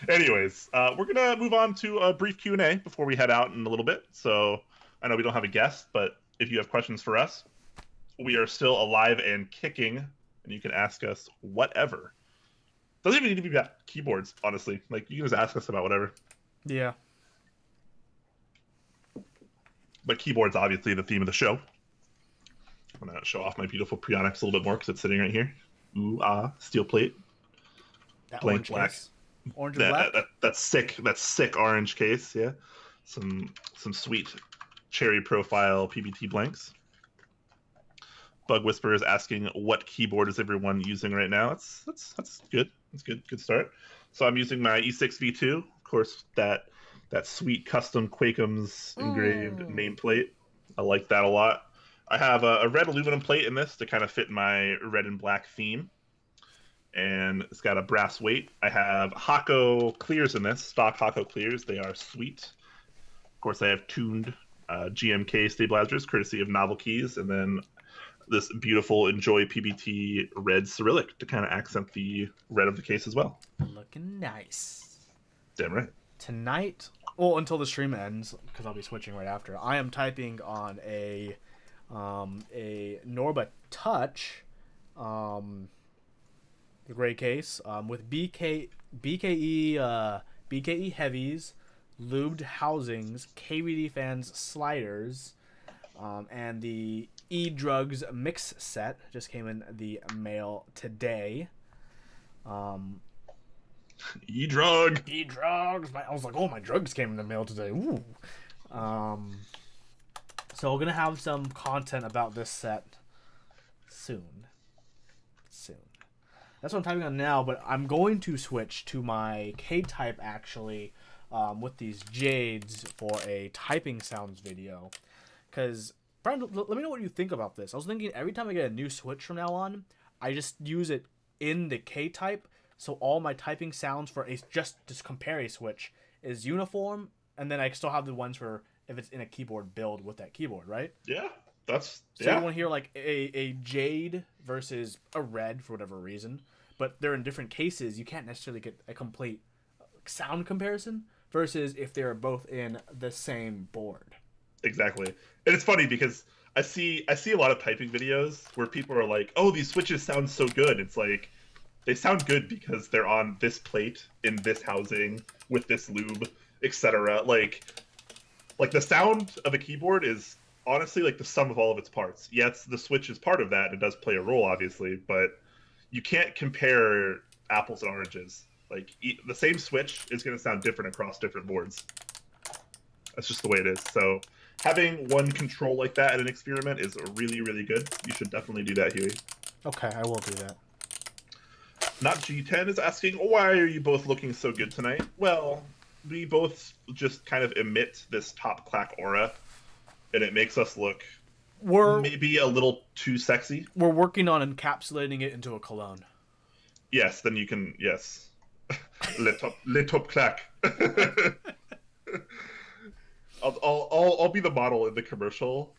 Anyways, we're gonna move on to a brief Q&A before we head out in a little bit. So I know we don't have a guest, but if you have questions for us, we are still alive and kicking, and you can ask us whatever. Doesn't even need to be about keyboards, honestly. Like, you can just ask us about whatever. Yeah. But keyboard's obviously the theme of the show. I'm gonna show off my beautiful Preonics a little bit more because it's sitting right here. Ooh, steel plate. That Blank black. Case. Orange and black? That's sick. That's sick orange case, yeah. Some sweet cherry profile PBT blanks. Bug Whisperer is asking what keyboard is everyone using right now. That's good. That's good start. So I'm using my E6 V2, of course, that sweet custom Quakems engraved nameplate. I like that a lot. I have a red aluminum plate in this to kind of fit my red and black theme. And it's got a brass weight. I have Hako clears in this, stock Hako clears. They are sweet. Of course, I have tuned GMK stabilizers, courtesy of Novel Keys, and then this beautiful Enjoy PBT red Cyrillic to kind of accent the red of the case as well. Looking nice. Damn right. Tonight, well, until the stream ends, because I'll be switching right after, I am typing on a Norba Touch, the gray case, with BKE heavies, lubed housings, KBDfans sliders, and the Edrugs mix set just came in the mail today. Edrugs. I was like, oh, my drugs came in the mail today. Ooh. So we're gonna have some content about this set soon. That's what I'm typing on now, but I'm going to switch to my K-type actually with these Jades for a typing sounds video. Because, Brian, let me know what you think about this. I was thinking every time I get a new Switch from now on, I just use it in the K-type, so all my typing sounds for just compare a Switch is uniform, and then I still have the ones for if it's in a keyboard build with that keyboard, right? Yeah. So you want to hear like a Jade versus a red for whatever reason, but they're in different cases. You can't necessarily get a complete sound comparison versus if they're both in the same board. Exactly. And it's funny because I see a lot of typing videos where people are like, "Oh, these switches sound so good." It's like they sound good because they're on this plate in this housing with this lube, etc. Like the sound of a keyboard is honestly like the sum of all of its parts. Yes, the Switch is part of that, and it does play a role, obviously, but you can't compare apples and oranges. Like, the same Switch is going to sound different across different boards. That's just the way it is. So having one control like that in an experiment is really, really good. You should definitely do that, Huey. Okay, I will do that. Not G10 is asking, why are you both looking so good tonight? Well, we both just kind of emit this top clack aura, and it makes us look maybe a little too sexy. We're working on encapsulating it into a cologne. Yes, then you can, yes. Le top clack. I'll be the model in the commercial,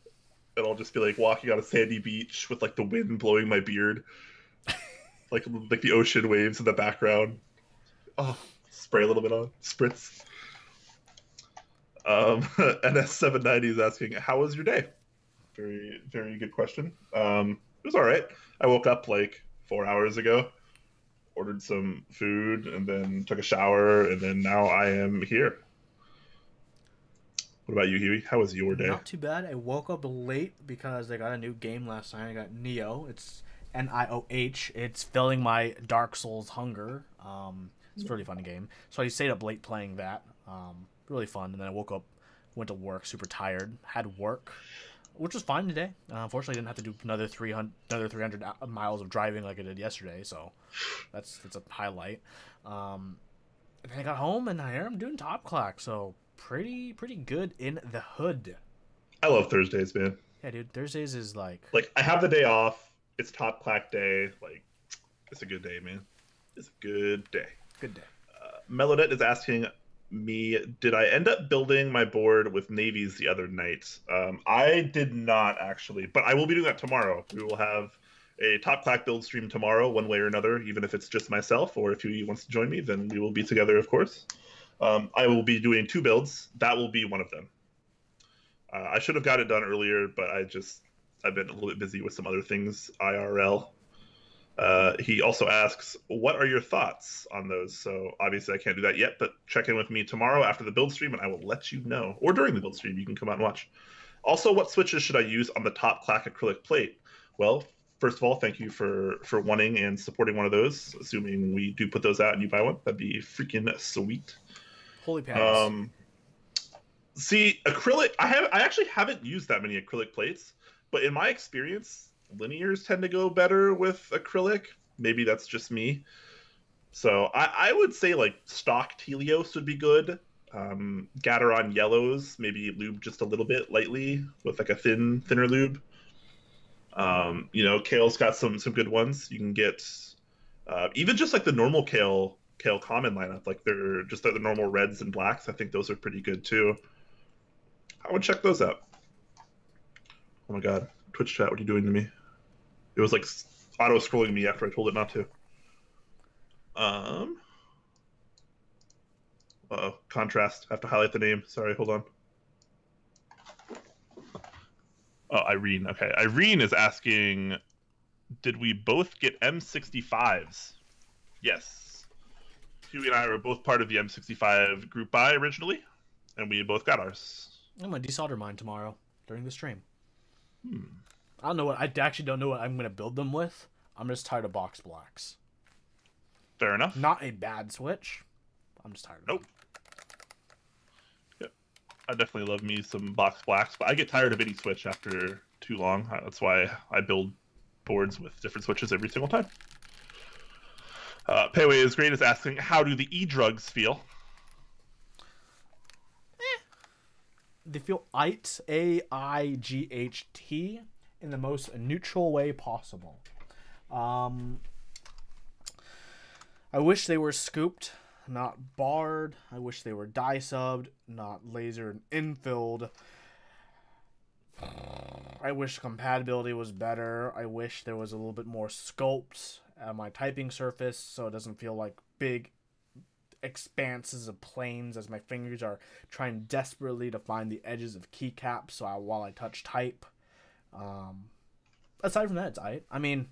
and I'll just be like walking on a sandy beach with like the wind blowing my beard, like the ocean waves in the background. Oh, spray a little bit on, spritz. NS790 is asking, how was your day? Very, very good question. It was all right. I woke up like 4 hours ago, ordered some food, and then took a shower, and then now I am here. What about you, Huey? How was your day? Not too bad. I woke up late because I got a new game last night. I got Nioh. It's Nioh. It's filling my Dark Souls hunger. It's a pretty fun game. So I stayed up late playing that. Really fun. And then I woke up, went to work, super tired. Had work, which was fine today. Unfortunately, I didn't have to do another 300 miles of driving like I did yesterday. So that's a highlight. And then I got home and here I'm doing Top Clack. So pretty good in the hood. I love Thursdays, man. Yeah, dude. Thursdays is like I have the day off. It's Top Clack day. Like, it's a good day, man. It's a good day. Good day. Melodet is asking me, did I end up building my board with navies the other night? I did not, actually, but I will be doing that tomorrow. We will have a Top Clack build stream tomorrow, one way or another, even if it's just myself, or if he wants to join me, then we will be together, of course. I will be doing 2 builds. That will be one of them. I should have got it done earlier, but I've been a little bit busy with some other things, IRL. He also asks, what are your thoughts on those? So obviously I can't do that yet, but check in with me tomorrow after the build stream and I will let you know. Or during the build stream, you can come out and watch. Also, what switches should I use on the Top Clack acrylic plate? Well, first of all, thank you for wanting and supporting one of those. Assuming we do put those out and you buy one, that'd be freaking sweet. Holy pass. See, acrylic, I actually haven't used that many acrylic plates, but in my experience, linears tend to go better with acrylic. Maybe that's just me. So I would say like stock Telios would be good. Gateron yellows, maybe lube just a little bit lightly with like a thinner lube. Kale's got some good ones. You can get even just like the normal Kale common lineup, like they're just the normal reds and blacks. I think those are pretty good too. I would check those out. Oh my god, Twitch chat, what are you doing to me? It was like auto scrolling me after I told it not to. Uh-oh, contrast. I have to highlight the name. Sorry, hold on. Oh, Irene. Okay, Irene is asking, did we both get M65s? Yes. Huey and I were both part of the M65 group buy originally, and we both got ours. I'm going to desolder mine tomorrow during the stream. I don't know what, I actually don't know what I'm going to build them with. I'm just tired of box blacks. Fair enough. Not a bad switch. I'm just tired of them. Yep. I definitely love me some box blacks, but I get tired of any switch after too long. That's why I build boards with different switches every single time. Payway is great is asking, how do the Edrugs feel? They feel aight, AIGHT, in the most neutral way possible. I wish they were scooped, not barred. I wish they were die subbed, not laser and infilled. I wish compatibility was better. I wish there was a little bit more sculpt at my typing surface so it doesn't feel like big expanses of planes as my fingers are trying desperately to find the edges of keycaps while I touch type. Aside from that, it's aight. I mean,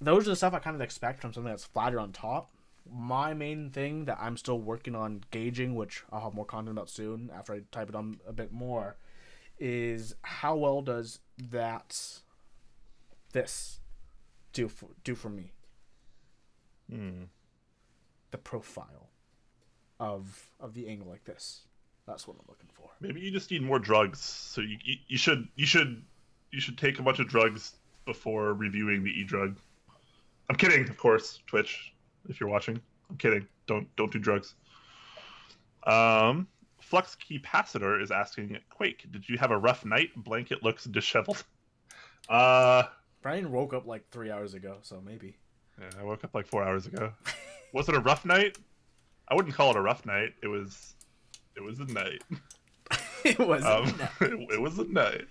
those are the stuff I kind of expect from something that's flatter on top. My main thing that I'm still working on gauging, which I'll have more content about soon after I type it on a bit more, is how well does this do for me? The profile of the angle like this. That's what I'm looking for. Maybe you just need more drugs. So you should take a bunch of drugs before reviewing the E-drug. I'm kidding, of course, Twitch, if you're watching. I'm kidding. Don't do drugs. Flux Capacitor is asking, Quake, did you have a rough night? Blanket looks disheveled. Brian woke up like 3 hours ago, so maybe. Yeah, I woke up like 4 hours ago. Was it a rough night? I wouldn't call it a rough night. It was a night. It was a night. It was a night.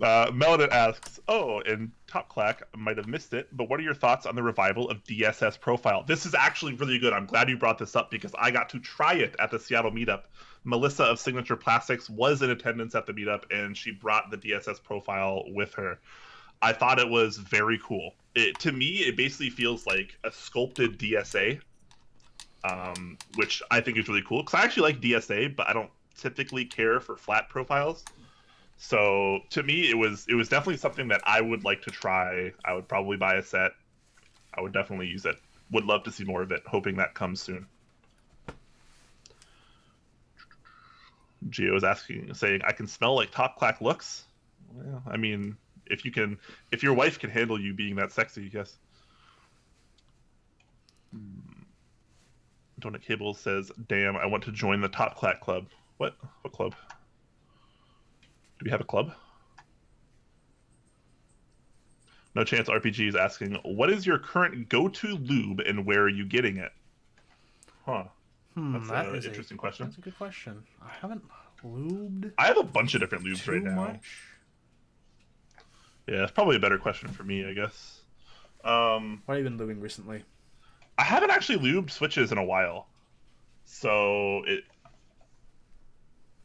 Meladin asks, and Top Clack might have missed it, but what are your thoughts on the revival of DSS Profile? This is actually really good. I'm glad you brought this up because I got to try it at the Seattle meetup. Melissa of Signature Plastics was in attendance at the meetup, and she brought the DSS Profile with her. I thought it was very cool. To me, it basically feels like a sculpted DSA, which I think is really cool. Because I actually like DSA, but I don't typically care for flat profiles. So to me, it was definitely something that I would like to try. I would probably buy a set. I would definitely use it. Would love to see more of it. Hoping that comes soon. Gio is saying, I can smell like Top Clack looks. Well, I mean, if your wife can handle you being that sexy, yes. Donut Cable says, damn, I want to join the Top Clack club. What club? Do we have a club? No Chance RPG is asking, what is your current go-to lube and where are you getting it? Huh. That's an interesting question. That's a good question. I haven't lubed. I have a bunch of different lubes right now. Yeah, it's probably a better question for me, I guess. What have you been lubing recently? I haven't actually lubed switches in a while, so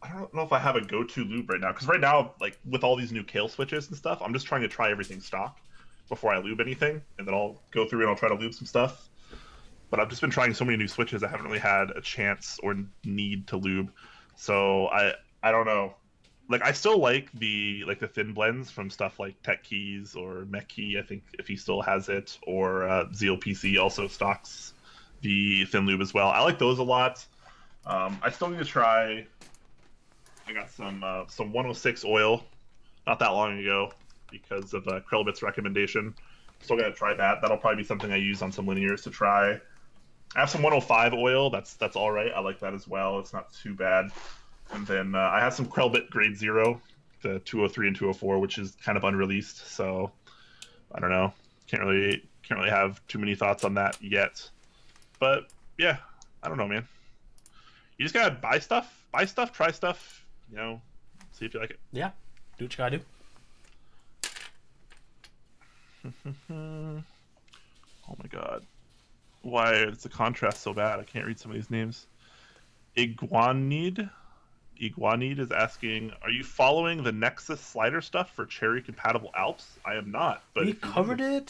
I don't know if I have a go-to lube right now. Because right now, like with all these new Kale switches and stuff, I'm just trying to try everything stock before I lube anything, and then I'll go through and I'll try to lube some stuff. But I've just been trying so many new switches, I haven't really had a chance or need to lube. So I don't know. Like I still like the thin blends from stuff like Tech Keys or Mech Key. I think if he still has it, or Zeal PC also stocks the thin lube as well. I like those a lot. I still need to try. I got some 106 oil not that long ago because of Krellbit's recommendation. Still gotta try that. That'll probably be something I use on some linears to try. I have some 105 oil. That's all right. I like that as well. It's not too bad. And then I have some Krellbit Grade 0, the 203 and 204, which is kind of unreleased. So I don't know. Can't really have too many thoughts on that yet. But yeah, I don't know, man. You just gotta buy stuff, try stuff. You know, see if you like it. Yeah, do what you gotta do. Oh my god. Why is the contrast so bad? I can't read some of these names. Iguanid is asking, are you following the Nexus slider stuff for cherry compatible Alps? I am not. But we covered it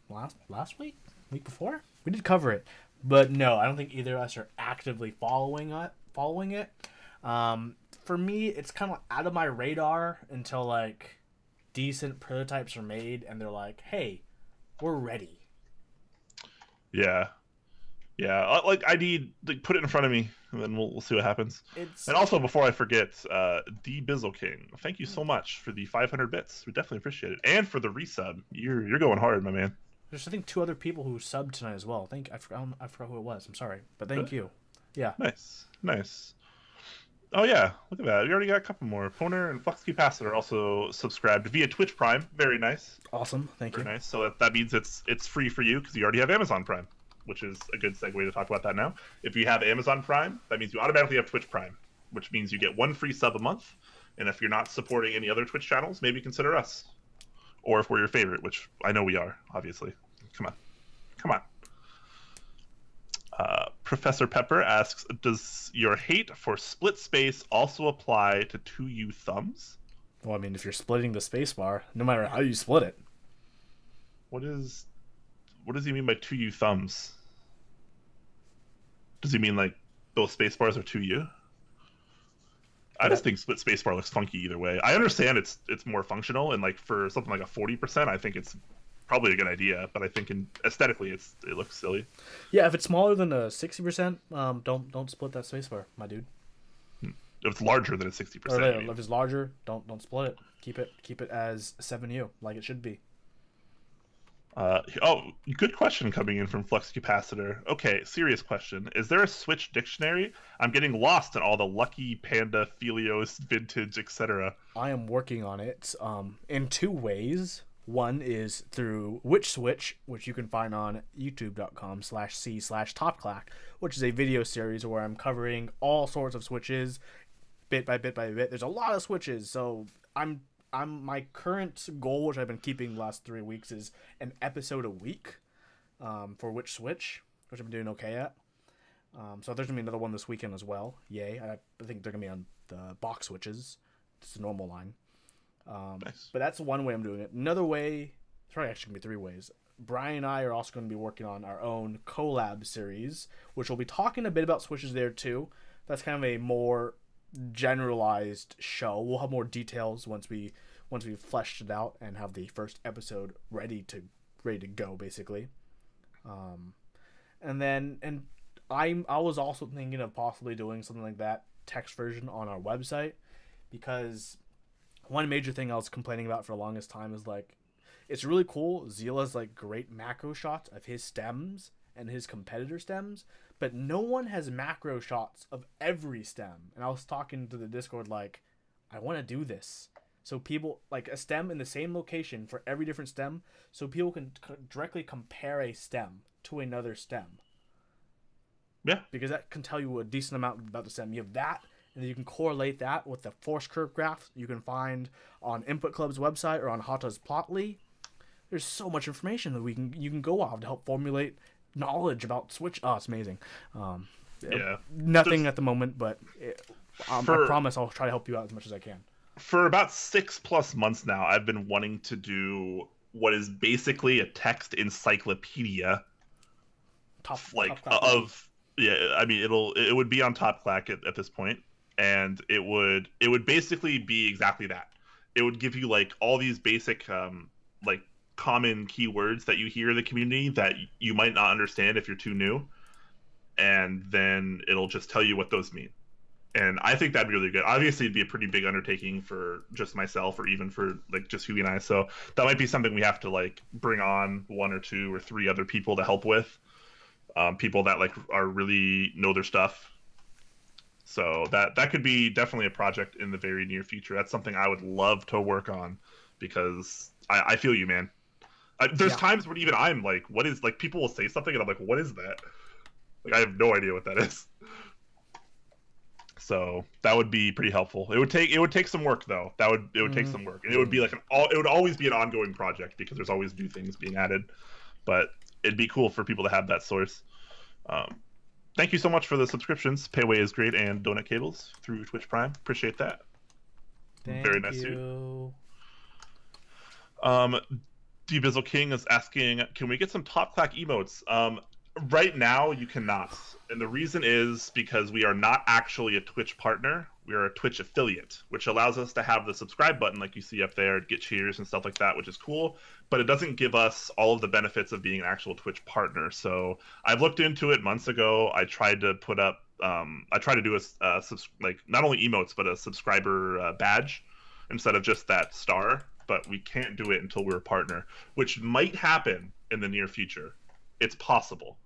last week before. We did cover it, but no, I don't think either of us are actively following it. For me, it's kind of out of my radar until like decent prototypes are made and they're like, hey, we're ready. Yeah, like I need put it in front of me and then we'll see what happens. And also, before I forget, D Bizzle King, thank you so much for the 500 bits. We definitely appreciate it, and for the resub. You're going hard, my man. There's I think 2 other people who subbed tonight as well. I forgot who it was. I'm sorry, but thank you. Yeah. Nice. Oh yeah, look at that. We already got a couple more. Poner and Flux Capacitor also subscribed via Twitch Prime. Very nice. Awesome. Thank you. Very nice. So that means it's free for you because you already have Amazon Prime, which is a good segue to talk about that now. If you have Amazon Prime, that means you automatically have Twitch Prime, which means you get 1 free sub a month. And if you're not supporting any other Twitch channels, maybe consider us. Or if we're your favorite, which I know we are, obviously. Come on. Professor Pepper asks, does your hate for split space also apply to 2U thumbs? Well, I mean, if you're splitting the spacebar, no matter how you split it. What does he mean by 2U thumbs? Does he mean like both spacebars are 2U? I just think split spacebar looks funky either way. I understand it's more functional, and like for something like a 40%, I think it's probably a good idea. But I think aesthetically, it looks silly. Yeah, if it's smaller than a 60%, don't split that spacebar, my dude. If it's larger than a 60%, if it's larger, don't split it. Keep it as 7U like it should be. Good question coming in from Flux Capacitor. Okay, serious question. Is there a Switch dictionary? I'm getting lost in all the Lucky, Panda, Philios, Vintage, etc. I am working on it in 2 ways. One is through Which Switch, which you can find on youtube.com/c/topclack, which is a video series where I'm covering all sorts of switches, bit by bit by bit. There's a lot of switches, so my current goal, which I've been keeping the last 3 weeks, is an episode a week for Which Switch, which I've been doing okay at. So there's going to be another one this weekend as well. Yay. I think they're going to be on the box switches. It's the normal line. Nice. But that's one way I'm doing it. Another way, it's probably actually going to be 3 ways. Brian and I are also going to be working on our own collab series, which we'll be talking a bit about switches there too. That's kind of a more generalized show. We'll have more details once we've fleshed it out and have the first episode ready to go, basically. And I was also thinking of possibly doing something like that text version on our website, because one major thing I was complaining about for the longest time is like, it's really cool. Zeal has like great macro shots of his stems and his competitor stems, but no one has macro shots of every stem. And I was talking to the Discord like, I want to do this. So people, like a stem in the same location for every different stem, so people can directly compare a stem to another stem. Yeah. Because that can tell you a decent amount about the stem. You have that, and then you can correlate that with the force curve graph you can find on Input Club's website or on Hata's Plotly. There's so much information that you can go off to help formulate knowledge about Switch. Oh, it's amazing. Yeah. Nothing at the moment, but I promise I'll try to help you out as much as I can. For about 6+ months now, I've been wanting to do what is basically a text encyclopedia. Yeah, I mean it would be on Top Clack at this point, and it would basically be exactly that. It would give you like all these basic like common keywords that you hear in the community that you might not understand if you're too new, and then it'll just tell you what those mean. And I think that'd be really good. Obviously, it'd be a pretty big undertaking for just myself, or even for like just Huey and I. So that might be something we have to like bring on 1 or 2 or 3 other people to help with. People that like are really know their stuff. So that could be definitely a project in the very near future. That's something I would love to work on, because I feel you, man. There's times when even I'm like, what is, like, people will say something and I'm like, what is that? Like, I have no idea what that is. So that would be pretty helpful. It would take some work though. It would take some work, and it would be like it would always be an ongoing project because there's always new things being added. But it'd be cool for people to have that source. Thank you so much for the subscriptions. Payway is great, and donut cables through Twitch Prime. Appreciate that. Very nice too. D-Bizzle King is asking, can we get some Top Clack emotes? Right now, you cannot. And the reason is because we are not actually a Twitch partner. We are a Twitch affiliate, which allows us to have the subscribe button like you see up there, get cheers and stuff like that, which is cool. But it doesn't give us all of the benefits of being an actual Twitch partner. So I've looked into it months ago. I tried to put up, I tried to do like not only emotes, but a subscriber badge instead of just that star. But we can't do it until we're a partner, which might happen in the near future. It's possible.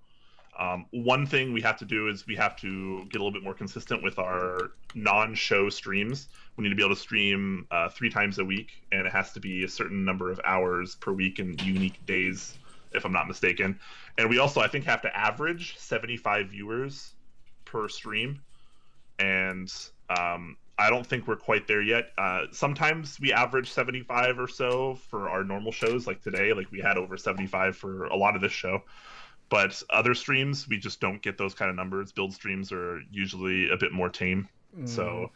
One thing we have to do is we have to get a little bit more consistent with our non-show streams. We need to be able to stream 3 times a week, and it has to be a certain number of hours per week and unique days, if I'm not mistaken. And we also, I think, have to average 75 viewers per stream. And I don't think we're quite there yet. Sometimes we average 75 or so for our normal shows, like today. Like we had over 75 for a lot of this show. But other streams, we just don't get those kind of numbers. Build streams are usually a bit more tame. So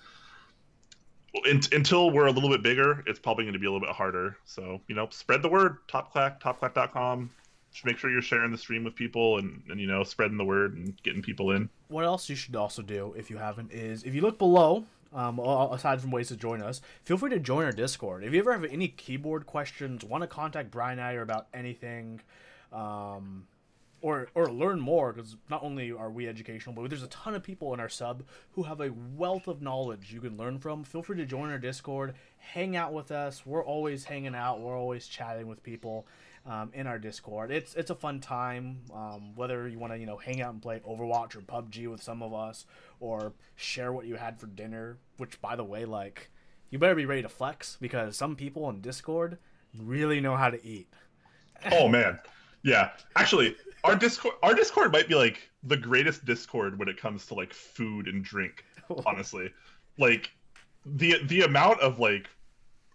until we're a little bit bigger, it's probably going to be a little bit harder. So, you know, spread the word. TopClack, topclack.com. Just make sure you're sharing the stream with people and, you know, spreading the word and getting people in. What else you should also do, if you haven't, is if you look below, aside from ways to join us, feel free to join our Discord. If you ever have any keyboard questions, want to contact Brian and I about anything, or learn more, because not only are we educational, but there's a ton of people in our sub who have a wealth of knowledge you can learn from. Feel free to join our Discord, hang out with us. We're always hanging out. We're always chatting with people in our Discord. It's a fun time, whether you want to, you know, hang out and play Overwatch or PUBG with some of us, or share what you had for dinner, which, by the way, like, you better be ready to flex, because some people in Discord really know how to eat. Oh, man. Yeah. Actually, our Discord might be like the greatest Discord when it comes to like food and drink, honestly. Like the amount of like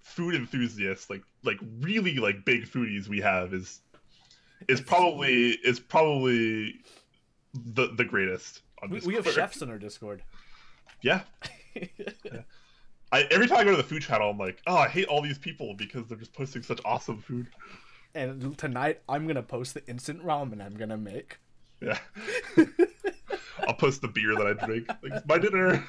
food enthusiasts, like really like big foodies we have is probably the greatest on Discord. We have chefs in our Discord. Yeah. Yeah. Every time I go to the food channel, I'm like, oh, I hate all these people because they're just posting such awesome food. And tonight, I'm going to post the instant ramen I'm going to make. Yeah. I'll post the beer that I drink. Like, it's my dinner.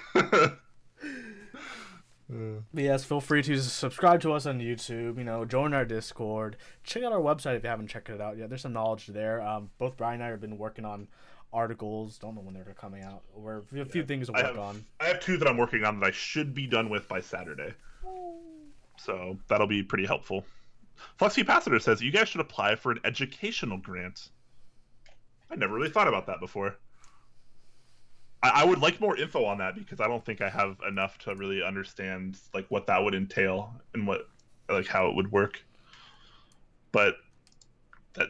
Yes, feel free to subscribe to us on YouTube, you know, join our Discord. Check out our website if you haven't checked it out yet. There's some knowledge there. Both Brian and I have been working on articles. Don't know when they're coming out. We're a few things to work on. I have 2 that I'm working on that I should be done with by Saturday. So that'll be pretty helpful. Flexi Capacitor says, you guys should apply for an educational grant. I never really thought about that before. I would like more info on that, because I don't think I have enough to really understand like what that would entail and what, like, how it would work. But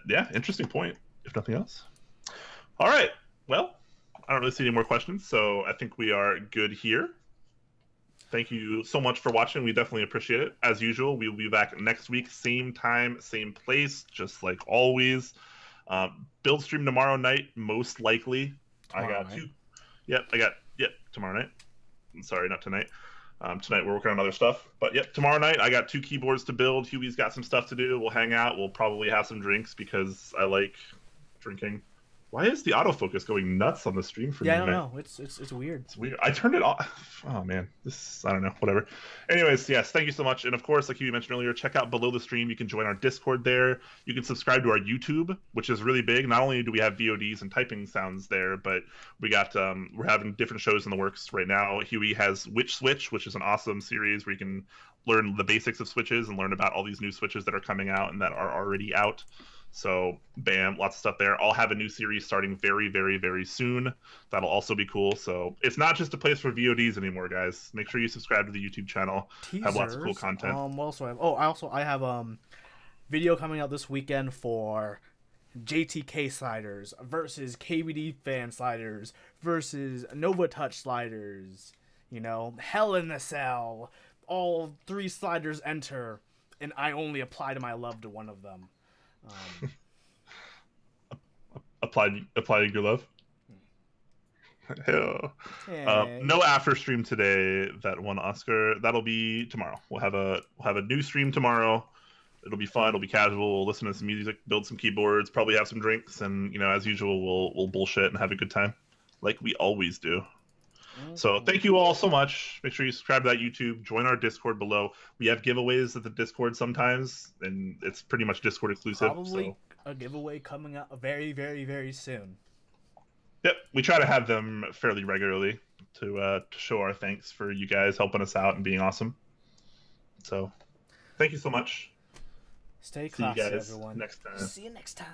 yeah, interesting point, if nothing else. All right. Well, I don't really see any more questions, so I think we are good here. thank you so much for watching. We definitely appreciate it. As usual, we will be back next week, same time, same place, just like always. Build stream tomorrow night, most likely. Tomorrow night. Tomorrow night. I'm sorry, not tonight. Tonight we're working on other stuff. But yep, tomorrow night I got 2 keyboards to build. Huey's got some stuff to do. We'll hang out. We'll probably have some drinks because I like drinking. Why is the autofocus going nuts on the stream for me? Yeah, I don't know. It's weird. It's weird. I turned it off. Oh man, I don't know. Whatever. Anyways, yes, thank you so much. And of course, like you mentioned earlier, check out below the stream. You can join our Discord there. You can subscribe to our YouTube, which is really big. Not only do we have VODs and typing sounds there, but we got we're having different shows in the works right now. Huey has Witch Switch, which is an awesome series where you can learn the basics of switches and learn about all these new switches that are coming out and that are already out. So, bam, lots of stuff there. I'll have a new series starting very, very, very soon. That'll also be cool. So, it's not just a place for VODs anymore, guys. Make sure you subscribe to the YouTube channel. Teasers. Have lots of cool content. I have video coming out this weekend for JTK sliders versus KBDfans sliders versus Nova Touch sliders. You know, Hell in the Cell. All 3 sliders enter, and I only applied my love to one of them. Applying your love. Hell. Hey. No after stream today that won Oscar. That'll be tomorrow. We'll have a new stream tomorrow. It'll be fun. It'll be casual. We'll listen to some music, build some keyboards, probably have some drinks, and as usual, we'll bullshit and have a good time, like we always do. So thank you all so much. Make sure you subscribe to that YouTube. Join our Discord below. We have giveaways at the Discord sometimes, and it's pretty much Discord exclusive. Probably a giveaway coming up very, very, very soon. Yep, we try to have them fairly regularly to show our thanks for you guys helping us out and being awesome. So thank you so much. Stay classy, See you guys everyone. next time. See you next time.